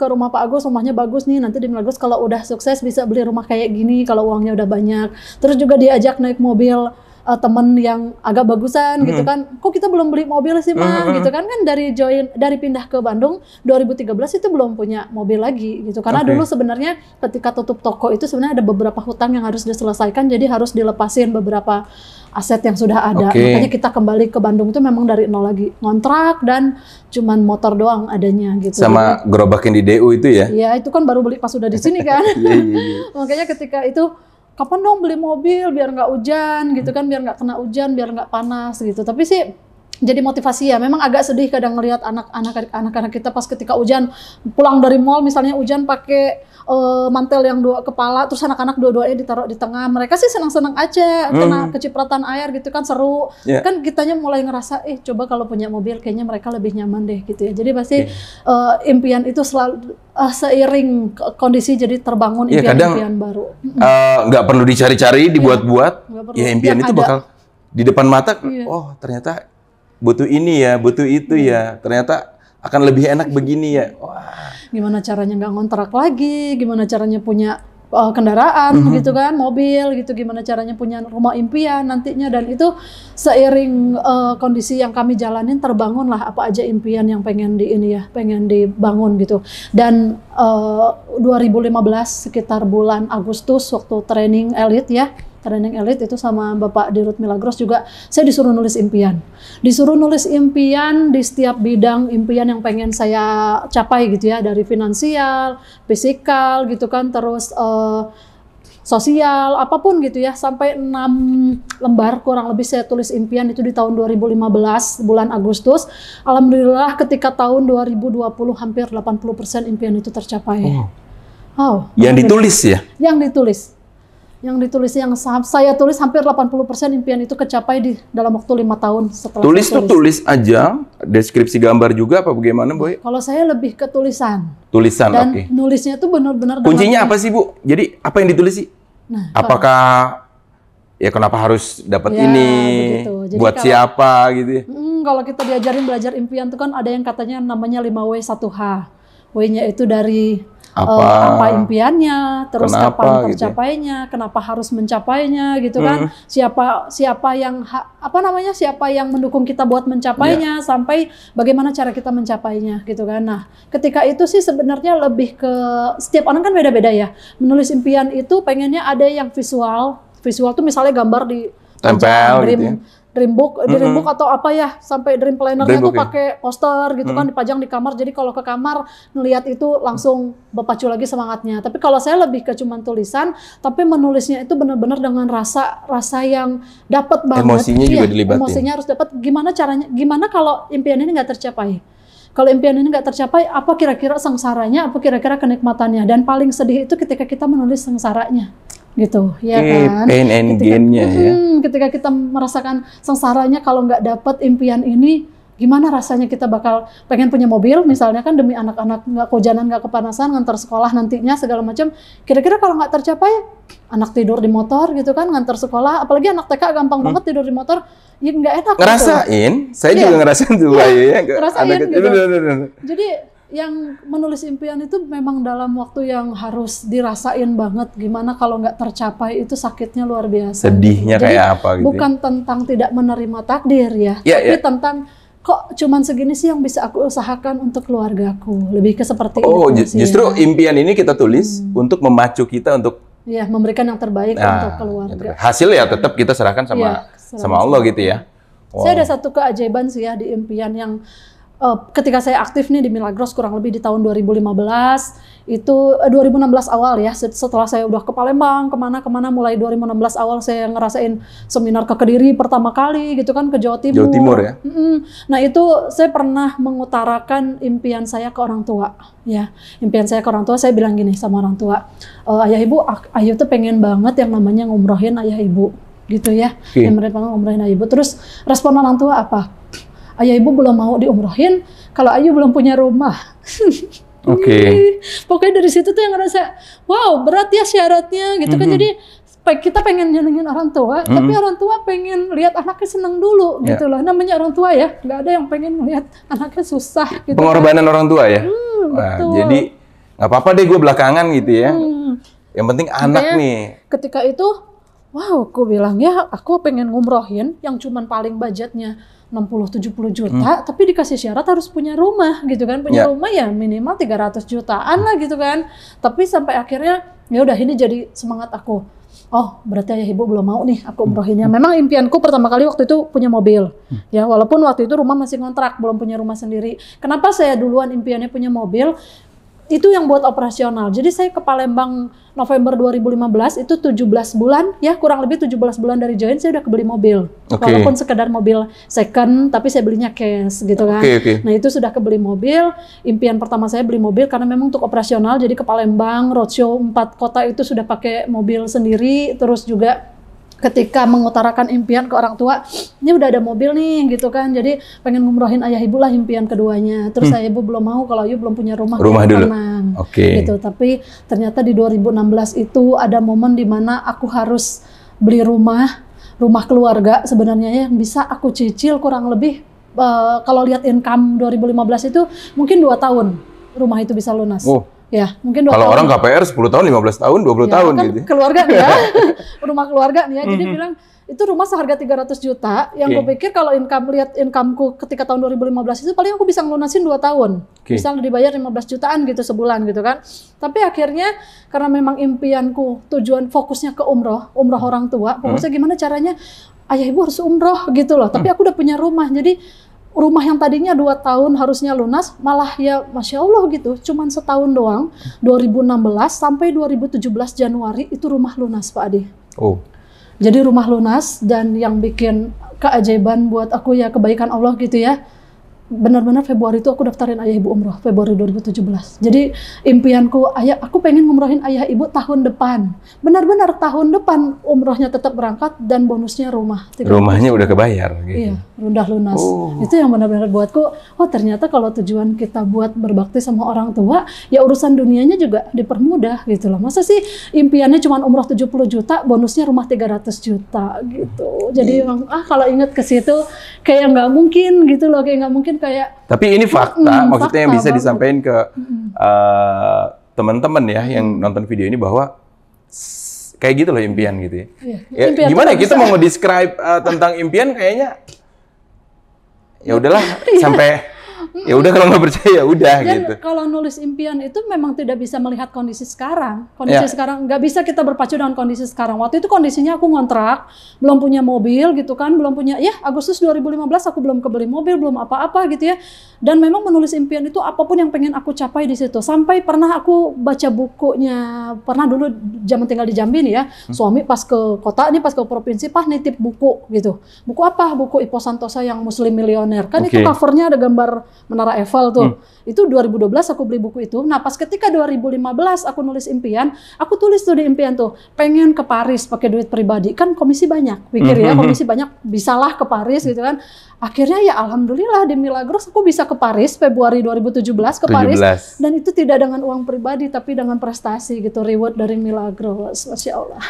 ke rumah Pak Agus, rumahnya bagus nih, nanti di Milagros kalau udah sukses bisa beli rumah kayak gini kalau uangnya udah banyak. Terus juga diajak naik mobil temen yang agak bagusan gitu kan, kok kita belum beli mobil sih Ma gitu kan, dari pindah ke Bandung 2013 itu belum punya mobil lagi gitu, karena dulu sebenarnya ketika tutup toko itu sebenarnya ada beberapa hutang yang harus diselesaikan, jadi harus dilepasin beberapa aset yang sudah ada. Makanya kita kembali ke Bandung itu memang dari nol lagi, ngontrak dan cuman motor doang adanya gitu. Sama gerobakin di DU itu ya? Iya, itu kan baru beli pas udah di sini kan. Makanya ketika itu kapan dong beli mobil biar nggak hujan gitu kan, biar nggak kena hujan, biar nggak panas gitu. Tapi sih jadi motivasi ya. Memang agak sedih kadang ngelihat anak-anak kita pas ketika hujan pulang dari mall misalnya, hujan pakai mantel yang 2 kepala, terus anak-anak dua-duanya ditaruh di tengah. Mereka sih senang-senang aja kena kecipratan air gitu kan, seru. Kan kitanya mulai ngerasa coba kalau punya mobil kayaknya mereka lebih nyaman deh gitu ya. Jadi pasti impian itu selalu seiring kondisi jadi terbangun impian baru. Nggak perlu dicari-cari, dibuat-buat. Ya impian itu bakal di depan mata. Oh ternyata butuh ini ya, butuh itu ya. Ternyata akan lebih enak begini ya. Wah. Gimana caranya nggak ngontrak lagi? Gimana caranya punya kendaraan gitu kan, mobil gitu. Gimana caranya punya rumah impian nantinya, dan itu seiring kondisi yang kami jalanin terbangun lah apa aja impian yang pengen dibangun gitu. Dan 2015 sekitar bulan Agustus waktu training elite itu sama Bapak Dirut Milagros juga, saya disuruh nulis impian. Disuruh nulis impian di setiap bidang impian yang pengen saya capai gitu ya, dari finansial, fisikal gitu kan, terus sosial, apapun gitu ya, sampai 6 lembar kurang lebih saya tulis impian itu di tahun 2015 bulan Agustus. Alhamdulillah ketika tahun 2020 hampir 80% impian itu tercapai. Yang ditulis ya? Yang saya tulis hampir 80% impian itu kecapai dalam waktu 5 tahun setelah tulis aja, deskripsi gambar juga apa bagaimana Boy? Kalau saya lebih ke tulisan, dan nulisnya tuh benar-benar kuncinya apa sih Bu? Jadi apa yang ditulis sih? Apakah ya kenapa harus dapat ini, jadi buat siapa gitu ya? Kalau kita diajarin belajar impian tuh kan ada yang katanya namanya 5W 1H. why-nya itu dari Apa? apa impiannya, terus Kenapa, kapan gitu ya? tercapainya, kenapa harus mencapainya gitu kan. Siapa yang siapa yang mendukung kita buat mencapainya, sampai bagaimana cara kita mencapainya gitu kan. Nah, ketika itu sih sebenarnya lebih ke setiap orang kan beda-beda ya. Menulis impian itu pengennya ada yang visual tuh misalnya gambar di Tempel gitu ya. dream book atau apa ya, sampai dream planner-nya tuh Dream book, ya. pakai poster gitu kan, dipajang di kamar. Jadi kalau ke kamar ngelihat itu langsung berpacu lagi semangatnya. Tapi kalau saya lebih ke cuman tulisan, tapi menulisnya itu benar-benar dengan rasa yang dapat banget. Emosinya juga dilibatin. Emosinya harus dapat. Gimana caranya? Gimana kalau impian ini nggak tercapai? Kalau impian ini nggak tercapai, apa kira-kira sengsaranya? Apa kira-kira kenikmatannya? Dan paling sedih itu ketika kita menulis sengsaranya. Gitu, ya kan? Pain and gain-nya ya. Ketika kita merasakan sengsaranya kalau nggak dapat impian ini, gimana rasanya kita bakal pengen punya mobil misalnya kan demi anak-anak nggak kehujanan, nggak kepanasan, ngantar sekolah nantinya segala macam. Kira-kira kalau nggak tercapai, anak tidur di motor gitu kan, ngantar sekolah, apalagi anak TK gampang banget tidur di motor, ya nggak enak. Ngerasain, saya juga ngerasain tuh ya. Ngerasain gitu. Jadi yang menulis impian itu memang dalam waktu yang harus dirasain banget. Gimana kalau nggak tercapai itu sakitnya luar biasa. Sedihnya Jadi, kayak apa gitu. bukan tentang tidak menerima takdir ya, tapi tentang kok cuman segini sih yang bisa aku usahakan untuk keluargaku. Lebih ke seperti itu. Justru impian ini kita tulis untuk memacu kita untuk memberikan yang terbaik untuk keluarga. Hasil ya tetap kita serahkan sama Allah gitu ya. Saya ada satu keajaiban sih ya di impian yang ketika saya aktif nih di Milagros kurang lebih di tahun 2015 itu 2016 awal ya, setelah saya udah ke Palembang kemana mulai 2016 awal saya ngerasain seminar ke Kediri pertama kali gitu kan, ke Jawa Timur ya. Nah itu saya pernah mengutarakan impian saya ke orang tua ya. Impian saya ke orang tua, saya bilang gini sama orang tua, ayah ibu, Ayu tuh pengen banget yang namanya ngumrohin ayah ibu gitu ya. Yang mereka ngumrohin ayah ibu. Terus respon orang tua apa? Ayah ibu belum mau diumrohin kalau Ayu belum punya rumah. Pokoknya dari situ tuh yang ngerasa, wow berat ya syaratnya gitu kan. Jadi kita pengen nyenengin orang tua, tapi orang tua pengen lihat anaknya seneng dulu gitu loh. Namanya orang tua ya, nggak ada yang pengen lihat anaknya susah. Gitu Pengorbanan orang tua ya. Betul. Jadi nggak apa-apa deh gue belakangan gitu ya. Yang penting anak nih. Ketika itu, wow, aku bilang ya, aku pengen ngumrohin yang cuman paling budgetnya 60-70 juta, tapi dikasih syarat harus punya rumah gitu kan. Punya rumah ya minimal 300 jutaan lah gitu kan. Tapi sampai akhirnya ya udah, ini jadi semangat aku. Oh, berarti ayah ibu belum mau nih aku umrohinnya. Memang impianku pertama kali waktu itu punya mobil. Ya, walaupun waktu itu rumah masih ngontrak, belum punya rumah sendiri. Kenapa saya duluan impiannya punya mobil? Itu yang buat operasional. Jadi saya ke Palembang November 2015 itu 17 bulan, ya kurang lebih 17 bulan dari join saya udah kebeli mobil. Walaupun sekedar mobil second, tapi saya belinya cash gitu kan. Nah itu sudah kebeli mobil. Impian pertama saya beli mobil karena memang untuk operasional. Jadi ke Palembang, roadshow 4 kota itu sudah pakai mobil sendiri. Terus juga ketika mengutarakan impian ke orang tua, ini udah ada mobil nih gitu kan, jadi pengen ngumrohin ayah ibu lah impian keduanya. Terus ayah ibu belum mau kalau Ayu belum punya rumah dulu. Gitu. Tapi ternyata di 2016 itu ada momen di mana aku harus beli rumah keluarga sebenarnya yang bisa aku cicil kurang lebih kalau lihat income 2015 itu mungkin 2 tahun rumah itu bisa lunas. Ya, mungkin 2 tahun. Kalau orang KPR 10 tahun, 15 tahun, 20 tahun kan gitu. Keluarga nih ya. Rumah keluarga nih ya. Jadi bilang itu rumah seharga 300 juta yang gue pikir kalau lihat incomeku ketika tahun 2015 itu paling aku bisa ngelunasin 2 tahun. Misalnya dibayar 15 jutaan gitu sebulan gitu kan. Tapi akhirnya karena memang impianku tujuan fokusnya ke umroh orang tua, fokusnya gimana caranya ayah ibu harus umroh gitu loh. Tapi aku udah punya rumah. Jadi rumah yang tadinya 2 tahun harusnya lunas, malah ya Masya Allah gitu, cuman setahun doang, 2016 sampai 2017 Januari itu rumah lunas Pak Adi. Jadi rumah lunas, dan yang bikin keajaiban buat aku ya kebaikan Allah gitu ya, benar-benar Februari itu aku daftarin ayah ibu umroh, Februari 2017. Jadi impianku, aku pengen ngumrohin ayah ibu tahun depan. Benar-benar tahun depan umrohnya tetap berangkat dan bonusnya rumah. Rumahnya udah kebayar gitu. Iya, udah lunas. Itu yang benar-benar buatku, oh ternyata kalau tujuan kita buat berbakti sama orang tua, ya urusan dunianya juga dipermudah gitu loh. Masa sih impiannya cuma umroh 70 juta, bonusnya rumah 300 juta gitu. Jadi kalau inget ke situ kayak nggak mungkin gitu loh, kayak nggak mungkin kayak. Tapi ini fakta, maksudnya yang bisa disampaikan ke teman-teman ya yang nonton video ini bahwa kayak gitu loh impian gitu ya. Ya Impian gimana tuh kita mau nge-describe tentang impian kayaknya ya udahlah sampai ya udah kalau nggak percaya udah Dan gitu. kalau nulis impian itu memang tidak bisa melihat kondisi sekarang. Kondisi sekarang nggak bisa kita berpacu dengan kondisi sekarang. Waktu itu kondisinya aku ngontrak, belum punya mobil gitu kan, belum punya. Ya Agustus 2015 aku belum kebeli mobil, belum apa-apa gitu ya. Dan memang menulis impian itu apapun yang pengen aku capai di situ. Sampai pernah aku baca bukunya, pernah dulu zaman tinggal di Jambi nih ya. Suami pas ke kota nih, pas ke provinsi, pas nitip buku gitu. Buku apa? Buku Ipo Santosa yang Muslim Milioner. Kan itu covernya ada gambar Menara Eiffel tuh. Itu 2012 aku beli buku itu. Nah pas ketika 2015 aku nulis impian, aku tulis tuh di impian tuh, pengen ke Paris pakai duit pribadi. Kan komisi banyak, pikir ya komisi banyak, bisalah ke Paris gitu kan. Akhirnya ya alhamdulillah di Milagros aku bisa ke Paris Februari 2017 ke Paris. Dan itu tidak dengan uang pribadi tapi dengan prestasi gitu, reward dari Milagros. Masya Allah.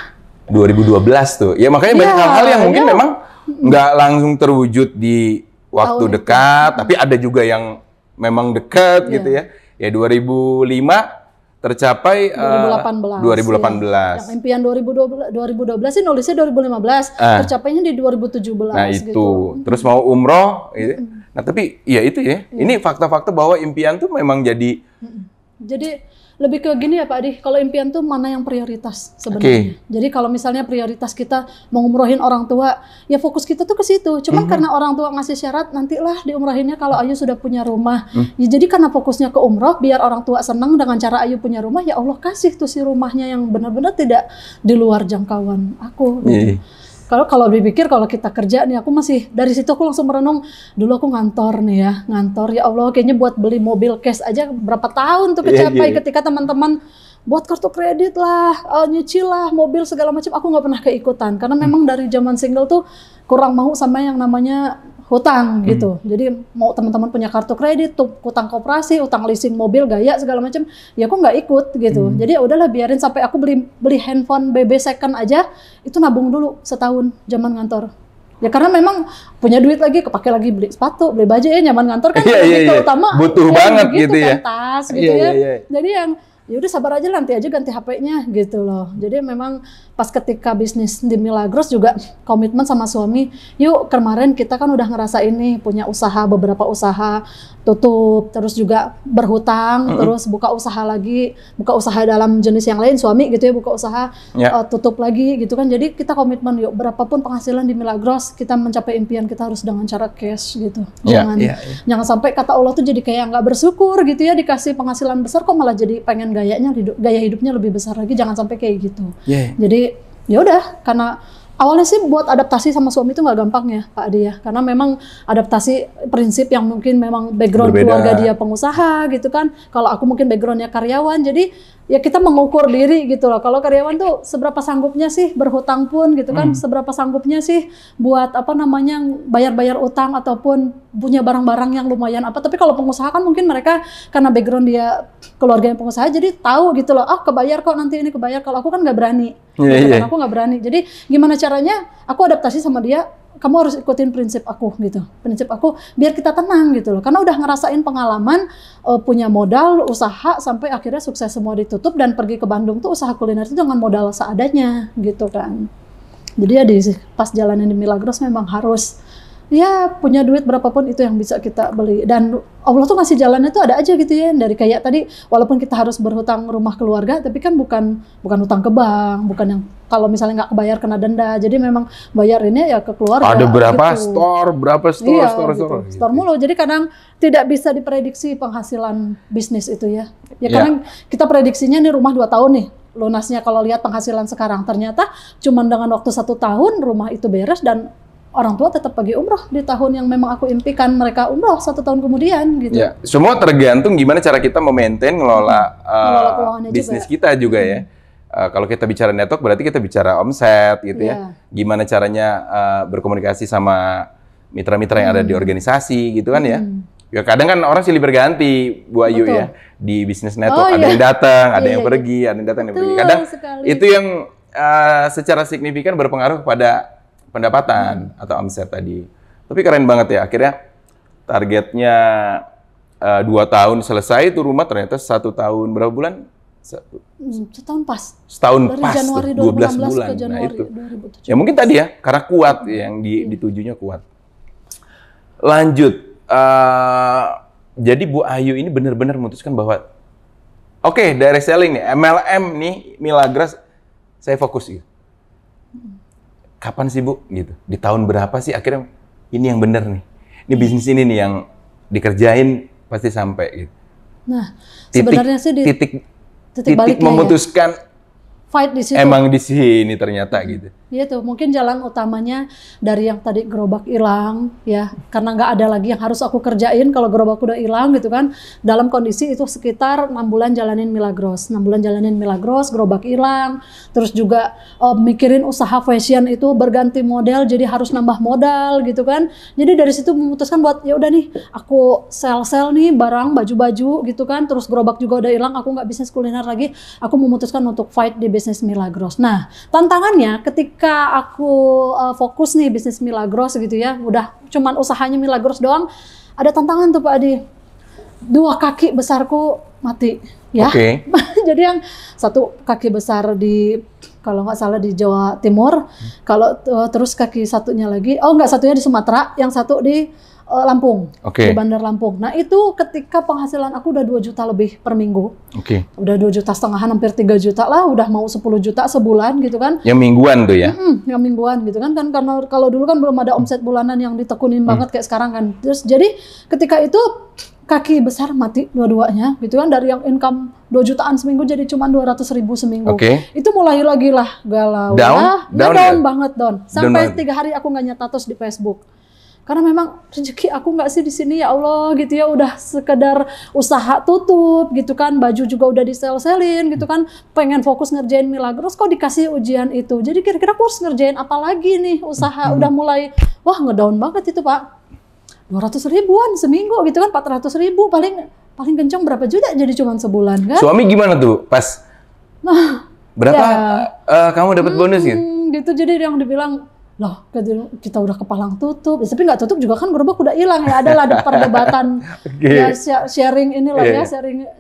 2012 tuh. Ya makanya banyak hal-hal yang mungkin memang nggak langsung terwujud di waktu dekat, tapi ada juga yang memang dekat gitu ya. Ya 2005 tercapai 2018. 2018. Ya. Yang impian 2012 sih nulisnya 2015, tercapainya di 2017. Nah itu, gitu. Terus mau umroh, gitu. Nah tapi ya itu ya, ini fakta-fakta bahwa impian tuh memang jadi. Jadi lebih ke gini ya Pak Adi, kalau impian tuh mana yang prioritas sebenarnya. Jadi kalau misalnya prioritas kita mau ngumrohin orang tua, ya fokus kita tuh ke situ. Cuman karena orang tua ngasih syarat, nantilah diumrohinnya kalau Ayu sudah punya rumah. Ya, jadi karena fokusnya ke umroh, biar orang tua senang dengan cara Ayu punya rumah, ya Allah kasih tuh si rumahnya yang benar-benar tidak di luar jangkauan aku. Gitu. Kalau dipikir kalau kita kerja nih, aku masih dari situ aku langsung merenung, dulu aku ngantor nih ya, ngantor ya Allah kayaknya buat beli mobil cash aja berapa tahun tuh kecapai ketika teman-teman buat kartu kredit lah, nyicil lah, mobil segala macam, aku nggak pernah keikutan karena memang dari zaman single tuh kurang mau sama yang namanya hutang gitu. Jadi mau teman-teman punya kartu kredit, tuh hutang koperasi, hutang leasing mobil, gaya segala macam, ya aku nggak ikut gitu. Jadi ya udahlah biarin sampai aku beli handphone BB second aja, itu nabung dulu setahun zaman ngantor. Ya karena memang punya duit lagi, kepake lagi beli sepatu, beli baju ya nyaman ngantor kan utama butuh ya, banget gitu kan, ya. Tas gitu ya. Jadi yang ya udah sabar aja nanti aja ganti HP-nya gitu loh. Jadi memang pas ketika bisnis di Milagros juga komitmen sama suami, yuk kemarin kita kan udah ngerasain nih punya usaha, beberapa usaha tutup, terus juga berhutang, terus buka usaha lagi, buka usaha dalam jenis yang lain, suami gitu ya buka usaha, tutup lagi gitu kan. Jadi kita komitmen yuk berapapun penghasilan di Milagros, kita mencapai impian kita harus dengan cara cash gitu. Jangan sampai kata Allah tuh jadi kayak nggak bersyukur gitu ya, dikasih penghasilan besar kok malah jadi pengen gaya hidupnya lebih besar lagi, jangan sampai kayak gitu. Jadi ya udah, karena awalnya sih buat adaptasi sama suami itu nggak gampang ya Pak Adi ya, karena memang adaptasi prinsip yang mungkin memang background keluarga dia pengusaha gitu kan, kalau aku mungkin backgroundnya karyawan, jadi ya kita mengukur diri gitu loh. Kalau karyawan tuh seberapa sanggupnya sih berhutang pun gitu kan, seberapa sanggupnya sih buat apa namanya bayar-bayar utang ataupun punya barang-barang yang lumayan apa. Tapi kalau pengusaha kan mungkin mereka karena background dia keluarga yang pengusaha jadi tahu gitu loh, kebayar kok nanti ini kebayar. Kalau aku kan nggak berani, aku nggak berani. Jadi gimana caranya aku adaptasi sama dia? Kamu harus ikutin prinsip aku gitu, prinsip aku biar kita tenang gitu loh, karena udah ngerasain pengalaman punya modal usaha sampai akhirnya sukses semua ditutup dan pergi ke Bandung tuh usaha kuliner itu dengan modal seadanya gitu kan. Jadi ya pas jalanin di Milagros memang harus ya punya duit berapapun itu yang bisa kita beli, dan Allah tuh ngasih jalannya tuh ada aja gitu ya, dari kayak tadi walaupun kita harus berhutang rumah keluarga tapi kan bukan hutang ke bank, bukan yang kalau misalnya nggak kebayar kena denda, jadi memang bayarinnya ya ke keluarga. Ada berapa gitu. store Mulu, jadi kadang tidak bisa diprediksi penghasilan bisnis itu ya. Kadang kita prediksinya nih rumah 2 tahun nih lunasnya, kalau lihat penghasilan sekarang ternyata cuma dengan waktu 1 tahun rumah itu beres dan orang tua tetap pergi umroh di tahun yang memang aku impikan mereka umroh 1 tahun kemudian gitu. Ya, semua tergantung gimana cara kita memaintain ngelola bisnis kita juga ya. Kalau kita bicara network berarti kita bicara omset gitu ya. Gimana caranya berkomunikasi sama mitra-mitra yang ada di organisasi gitu kan ya. Ya kadang kan orang silih berganti Bu Ayu ya di bisnis network, ada yang datang, ada yang pergi, ada yang datang, ada yang pergi. Kadang itu yang secara signifikan berpengaruh kepada pendapatan atau omset tadi. Tapi keren banget ya, akhirnya targetnya 2 tahun selesai itu rumah, ternyata 1 tahun berapa bulan? Setahun pas. Setahun dari pas Januari tuh, 12 2016 bulan. ke Januari Nah itu. 2017. Ya mungkin tadi ya, karena kuat yang ditujunya kuat. Lanjut. Jadi Bu Ayu ini benar-benar memutuskan bahwa oke, direct selling nih, MLM nih, Milagras, saya fokus gitu. Kapan sih Bu? Gitu. Di tahun berapa sih akhirnya ini yang benar nih? Ini bisnis ini nih yang dikerjain pasti sampai gitu. Nah, sebenarnya sih di titik baliknya memutuskan fight di situ. emang di sini ternyata gitu. Iya tuh, mungkin jalan utamanya dari yang tadi gerobak hilang ya, karena nggak ada lagi yang harus aku kerjain kalau gerobak udah hilang gitu kan. Dalam kondisi itu sekitar 6 bulan jalanin Milagros, 6 bulan jalanin Milagros, gerobak hilang, terus juga mikirin usaha fashion itu berganti model, jadi harus nambah modal gitu kan. Jadi dari situ memutuskan buat ya udah nih, aku sell nih barang baju-baju gitu kan, terus gerobak juga udah hilang, aku nggak bisnis kuliner lagi, aku memutuskan untuk fight di bisnis Milagros. Nah, tantangannya ketika aku fokus nih bisnis Milagros gitu ya, udah cuman usahanya Milagros doang, ada tantangan tuh Pak Adi. 2 kaki besarku mati ya. Oke. Jadi yang satu kaki besar di, kalau nggak salah di Jawa Timur, kalau terus kaki satunya lagi, satunya di Sumatera, yang satu di Lampung, di Bandar Lampung. Nah itu ketika penghasilan aku udah 2 juta lebih per minggu. Udah 2,5 juta, hampir 3 juta lah, udah mau 10 juta sebulan gitu kan. Yang mingguan tuh ya? Yang mingguan gitu kan, karena kalau dulu kan belum ada omset bulanan yang ditekunin banget kayak sekarang kan. Terus jadi ketika itu kaki besar mati dua-duanya gitu kan, dari yang income 2 jutaan seminggu jadi cuma 200.000 seminggu. Itu mulai lagi lah galau down banget. Sampai 3 hari aku nggak nyetatus di Facebook. Karena memang rezeki aku nggak sih di sini ya Allah gitu ya, udah sekedar usaha tutup gitu kan, baju juga udah di-sell-sellin gitu kan, pengen fokus ngerjain Milagros kok dikasih ujian itu. Jadi kira-kira aku harus ngerjain apa lagi nih usaha, udah mulai wah ngedown banget itu Pak. 200 ribuan seminggu gitu kan, 400 ribu paling kenceng berapa juta jadi cuma sebulan kan. Suami gimana tuh pas berapa kamu dapat bonus gitu? Gitu, jadi yang dibilang loh kita udah kepalang tutup, tapi nggak tutup juga kan gerobak udah hilang ya, adalah ada perdebatan ya sharing ini loh ya,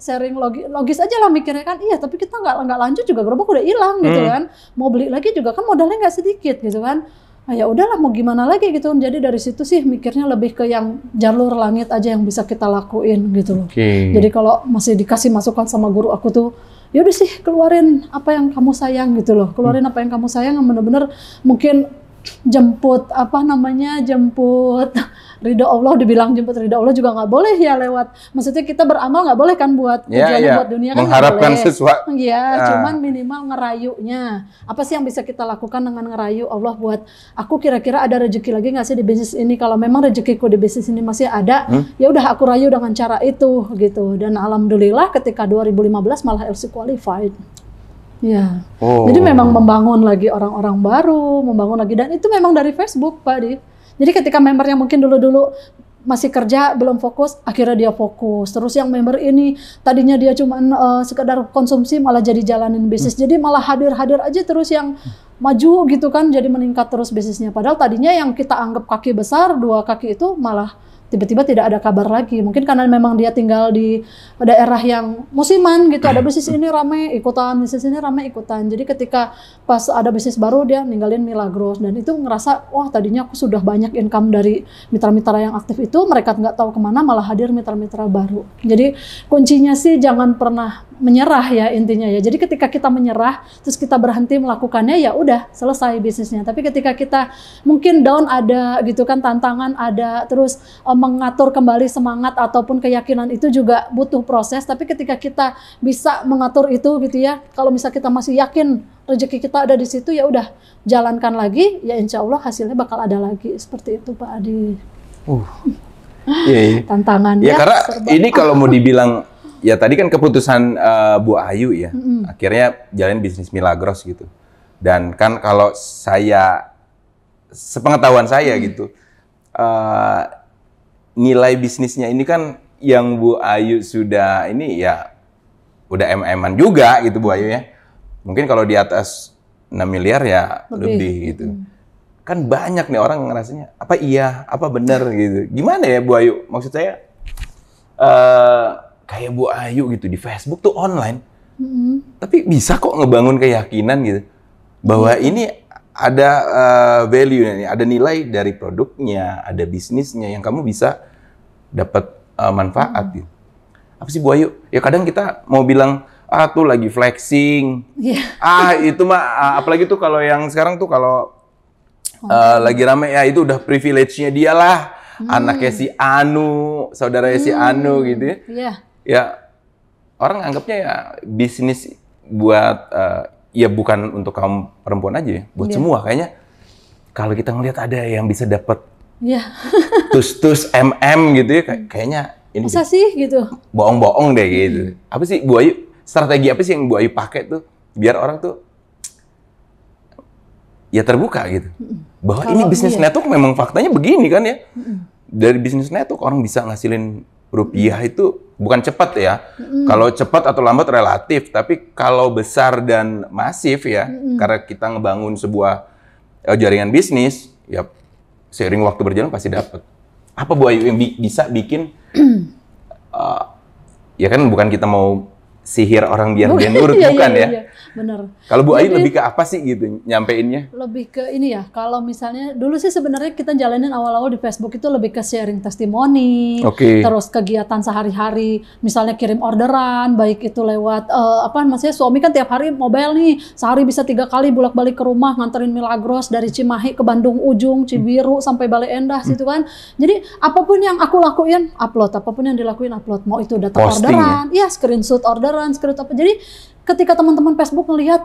sharing logis aja lah mikirnya kan, iya tapi kita nggak lanjut juga gerobak udah hilang gitu kan, mau beli lagi juga kan modalnya nggak sedikit gitu kan. Nah, ya udahlah mau gimana lagi gitu. Jadi dari situ sih mikirnya lebih ke yang jalur langit aja yang bisa kita lakuin gitu loh. Jadi kalau masih dikasih masukan sama guru aku tuh, yaudah sih keluarin apa yang kamu sayang gitu loh, keluarin apa yang kamu sayang yang bener-bener mungkin jemput ridho Allah. Dibilang jemput ridho Allah juga nggak boleh ya, lewat maksudnya kita beramal nggak boleh kan buat tujuannya buat dunia kan, mengharapkan sesuatu cuman minimal ngerayunya apa sih yang bisa kita lakukan dengan ngerayu Allah buat aku kira-kira ada rezeki lagi nggak sih di bisnis ini. Kalau memang rezekiku di bisnis ini masih ada, ya udah aku rayu dengan cara itu gitu. Dan alhamdulillah ketika 2015 malah LC qualified. Ya, jadi memang membangun lagi orang-orang baru, membangun lagi, dan itu memang dari Facebook Pak Di. Jadi ketika member yang mungkin dulu-dulu masih kerja belum fokus, akhirnya dia fokus. Terus yang member ini tadinya dia cuma sekedar konsumsi malah jadi jalanin bisnis. Jadi malah hadir aja terus yang maju gitu kan, jadi meningkat terus bisnisnya. Padahal tadinya yang kita anggap kaki besar, 2 kaki itu malah tiba-tiba tidak ada kabar lagi. Mungkin karena memang dia tinggal di daerah yang musiman gitu, ada bisnis ini rame ikutan, bisnis ini rame ikutan. Jadi ketika pas ada bisnis baru dia ninggalin Milagros, dan itu ngerasa wah tadinya aku sudah banyak income dari mitra-mitra yang aktif itu, mereka nggak tahu kemana, malah hadir mitra-mitra baru. Jadi kuncinya sih jangan pernah menyerah ya intinya ya. Jadi ketika kita menyerah terus kita berhenti melakukannya, ya udah selesai bisnisnya. Tapi ketika kita mungkin down ada gitu kan, tantangan ada, terus mengatur kembali semangat ataupun keyakinan itu juga butuh proses. Tapi ketika kita bisa mengatur itu gitu ya, kalau misalnya kita masih yakin rezeki kita ada di situ, ya udah jalankan lagi, ya insya Allah hasilnya bakal ada lagi. Seperti itu Pak Adi. Tantangannya ya karena ini kalau mau dibilang ya tadi kan keputusan Bu Ayu ya, akhirnya jalanin bisnis Milagros gitu. Dan kan kalau saya, sepengetahuan saya gitu, nilai bisnisnya ini kan yang Bu Ayu sudah ini ya udah MM-an juga gitu Bu Ayu ya. Mungkin kalau di atas 6 miliar ya lebih gitu. Kan banyak nih orang ngerasanya apa iya, apa benar gitu. Gimana ya Bu Ayu? Maksud saya kayak Bu Ayu gitu di Facebook tuh online, tapi bisa kok ngebangun keyakinan gitu bahwa ini ada value nih, ada nilai dari produknya, ada bisnisnya yang kamu bisa dapat manfaat gitu. Apa sih Bu Ayu? Ya kadang kita mau bilang tuh lagi flexing. Itu mah apalagi tuh kalau yang sekarang tuh kalau lagi rame ya itu udah privilege-nya dia lah. Anaknya si Anu, saudaranya si Anu gitu ya. Ya orang anggapnya ya bisnis buat ya bukan untuk kaum perempuan aja ya, buat semua kayaknya. Kalau kita ngelihat ada yang bisa dapat tus gitu ya, kayaknya ini masa sih gitu. Bohong-bohong deh gitu. Apa sih Bu Ayu? Strategi apa sih yang Bu Ayu pakai tuh biar orang tuh ya terbuka gitu bahwa ini bisnis network memang faktanya begini kan ya. Dari bisnis network orang bisa ngasilin rupiah itu bukan cepat ya. Kalau cepat atau lambat relatif, tapi kalau besar dan masif ya, karena kita ngebangun sebuah jaringan bisnis ya seiring waktu berjalan pasti dapat. Apa Bu Ayu yang bisa bikin ya kan bukan kita mau sihir orang biar dia nurut, bukan ya? Iya, bener. Kalau Bu Ayu lebih ke apa sih gitu nyampeinnya? Lebih ke ini ya, kalau misalnya dulu sih sebenarnya kita jalanin awal-awal di Facebook itu lebih ke sharing testimoni, terus kegiatan sehari-hari, misalnya kirim orderan, baik itu lewat maksudnya suami kan tiap hari mobile nih, sehari bisa 3 kali bolak-balik ke rumah nganterin Milagros dari Cimahi ke Bandung Ujung, Cibiru sampai Bale Endah situ kan. Jadi apapun yang aku lakuin upload, apapun yang dilakuin upload, mau itu data orderan, screenshot orderan, screenshot apa. Jadi ketika teman-teman Facebook ngelihat,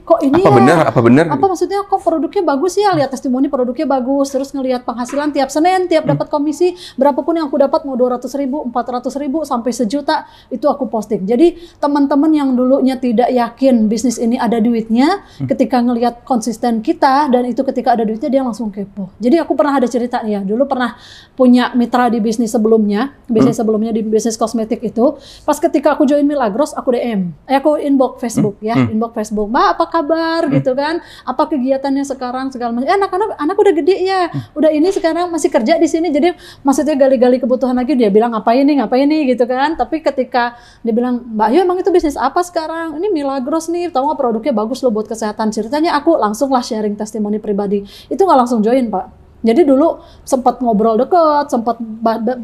kok ini apa benar? Apa maksudnya kok produknya bagus ya, lihat testimoni produknya bagus, terus ngelihat penghasilan tiap Senin, tiap dapat komisi, berapapun yang aku dapat mau 200.000, 400.000 sampai 1 juta, itu aku posting. Jadi teman-teman yang dulunya tidak yakin bisnis ini ada duitnya, ketika ngelihat konsisten kita dan itu ketika ada duitnya dia langsung kepo. Jadi aku pernah ada cerita nih ya, dulu pernah punya mitra di bisnis sebelumnya, di bisnis kosmetik itu, pas ketika aku join Milagros, aku DM, aku inbox Facebook ya, inbox Facebook, Mbak apa kabar gitu kan, apa kegiatannya sekarang segala macam. Anak udah gede ya, udah ini sekarang masih kerja di sini, jadi maksudnya gali-gali kebutuhan lagi. Dia bilang ngapain nih gitu kan. Tapi ketika dia bilang, Mbak Ayu emang itu bisnis apa sekarang? Ini Milagros nih, tahu nggak produknya bagus loh buat kesehatan. Ceritanya aku langsung lah sharing testimoni pribadi. Itu nggak langsung join Pak. Jadi dulu sempat ngobrol deket, sempat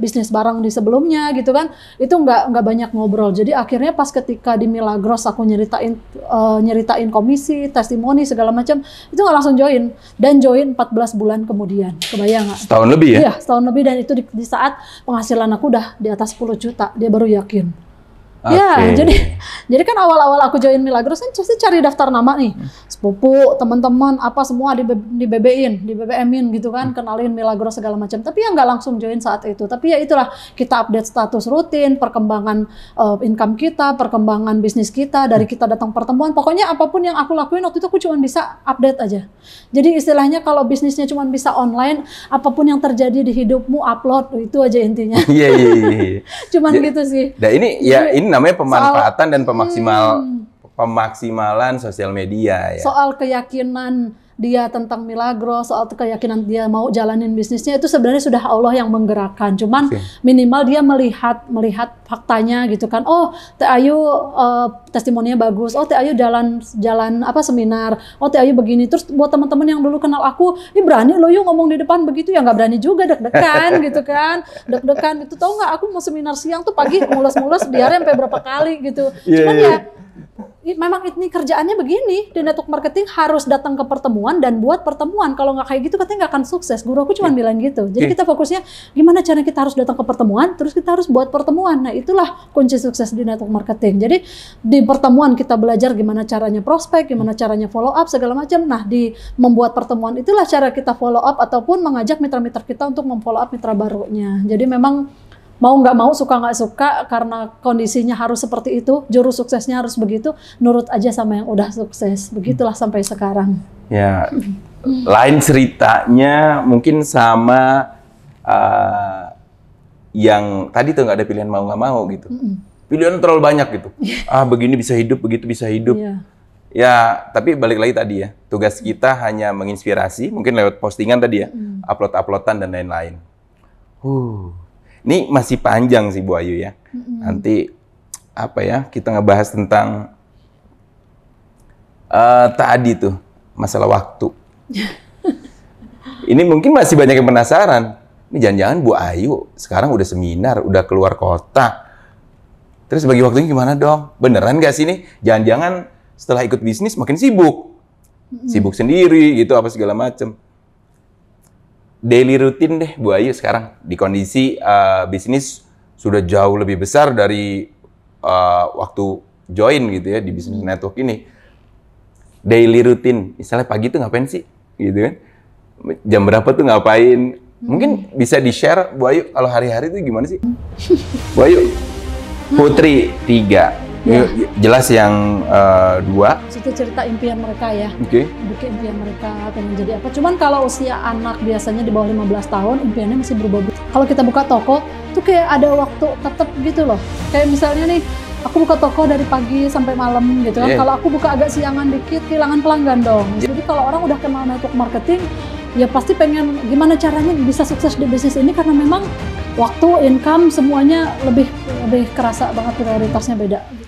bisnis bareng di sebelumnya gitu kan, itu nggak banyak ngobrol. Jadi akhirnya pas ketika di Milagros aku nyeritain komisi, testimoni segala macam, itu nggak langsung join. Dan join 14 bulan kemudian, kebayang nggak? Setahun lebih ya? Iya, setahun lebih, dan itu di saat penghasilan aku udah di atas 10 juta, dia baru yakin. Ya, jadi kan awal-awal aku join Milagros kan pasti cari daftar nama nih, sepupu, teman-teman, apa semua di BBM-in gitu kan, kenalin Milagros segala macam. Tapi ya nggak langsung join saat itu. Tapi ya itulah, kita update status rutin, perkembangan income kita, perkembangan bisnis kita, dari kita datang pertemuan. Pokoknya apapun yang aku lakuin waktu itu aku cuma bisa update aja. Jadi istilahnya kalau bisnisnya cuma bisa online, apapun yang terjadi di hidupmu upload, itu aja intinya. Iya. Cuman gitu sih. Nah ini namanya pemanfaatan dan pemaksimalan sosial media ya. Soal keyakinan dia tentang Milagros, soal keyakinan dia mau jalanin bisnisnya, itu sebenarnya sudah Allah yang menggerakkan. Cuman minimal dia melihat faktanya gitu kan. Oh, Teh Ayu testimoninya bagus. Oh, Teh Ayu jalan seminar. Oh, Teh Ayu begini. Terus buat teman-teman yang dulu kenal aku, ini berani lo yuk ngomong di depan begitu ya, nggak berani juga, deg-degan gitu kan. Deg-degan itu, tau nggak, aku mau seminar siang tuh pagi mulus-mulus diare sampai berapa kali gitu. Cuman ya memang ini kerjaannya begini, di network marketing harus datang ke pertemuan dan buat pertemuan. Kalau nggak kayak gitu katanya nggak akan sukses. Guru aku cuma bilang gitu. Jadi kita fokusnya gimana cara kita harus datang ke pertemuan, terus kita harus buat pertemuan. Nah itulah kunci sukses di network marketing. Jadi di pertemuan kita belajar gimana caranya prospek, gimana caranya follow up segala macam. Nah di membuat pertemuan itulah cara kita follow up ataupun mengajak mitra-mitra kita untuk memfollow up mitra barunya. Jadi memang mau nggak mau, suka nggak suka, karena kondisinya harus seperti itu, juru suksesnya harus begitu, nurut aja sama yang udah sukses. Begitulah sampai sekarang. Ya, lain ceritanya mungkin sama yang tadi tuh nggak ada pilihan mau nggak mau gitu. Pilihan terlalu banyak gitu. Begini bisa hidup, begitu bisa hidup. Ya, tapi balik lagi tadi ya, tugas kita hanya menginspirasi, mungkin lewat postingan tadi ya, upload-uploadan dan lain-lain. Ini masih panjang sih Bu Ayu ya. Nanti apa ya, kita ngebahas tentang tadi tuh masalah waktu. Ini mungkin masih banyak yang penasaran. Ini jangan-jangan Bu Ayu sekarang udah seminar, udah keluar kota. Terus bagi waktunya gimana dong? Beneran gak sih nih? Jangan-jangan setelah ikut bisnis makin sibuk. Sibuk sendiri gitu, apa segala macem. Daily routine deh Bu Ayu sekarang. Di kondisi bisnis sudah jauh lebih besar dari waktu join gitu ya di bisnis network ini. Daily routine, misalnya pagi tuh ngapain sih? Gitu kan? Jam berapa tuh ngapain? Mungkin bisa di-share Bu Ayu kalau hari-hari itu gimana sih? Bu Ayu, Putri 3. Ya. Jelas yang 2. Itu cerita impian mereka ya. Oke. Bikin impian mereka pengen jadi apa. Cuman kalau usia anak biasanya di bawah 15 tahun, impiannya masih berubah. Kalau kita buka toko, tuh kayak ada waktu tetap gitu loh. Kayak misalnya nih, aku buka toko dari pagi sampai malam gitu kan. Yeah. Kalau aku buka agak siangan dikit, kehilangan pelanggan dong. Jadi kalau orang udah kenal network marketing, ya pasti pengen gimana caranya bisa sukses di bisnis ini karena memang waktu, income, semuanya lebih kerasa banget, prioritasnya beda gitu.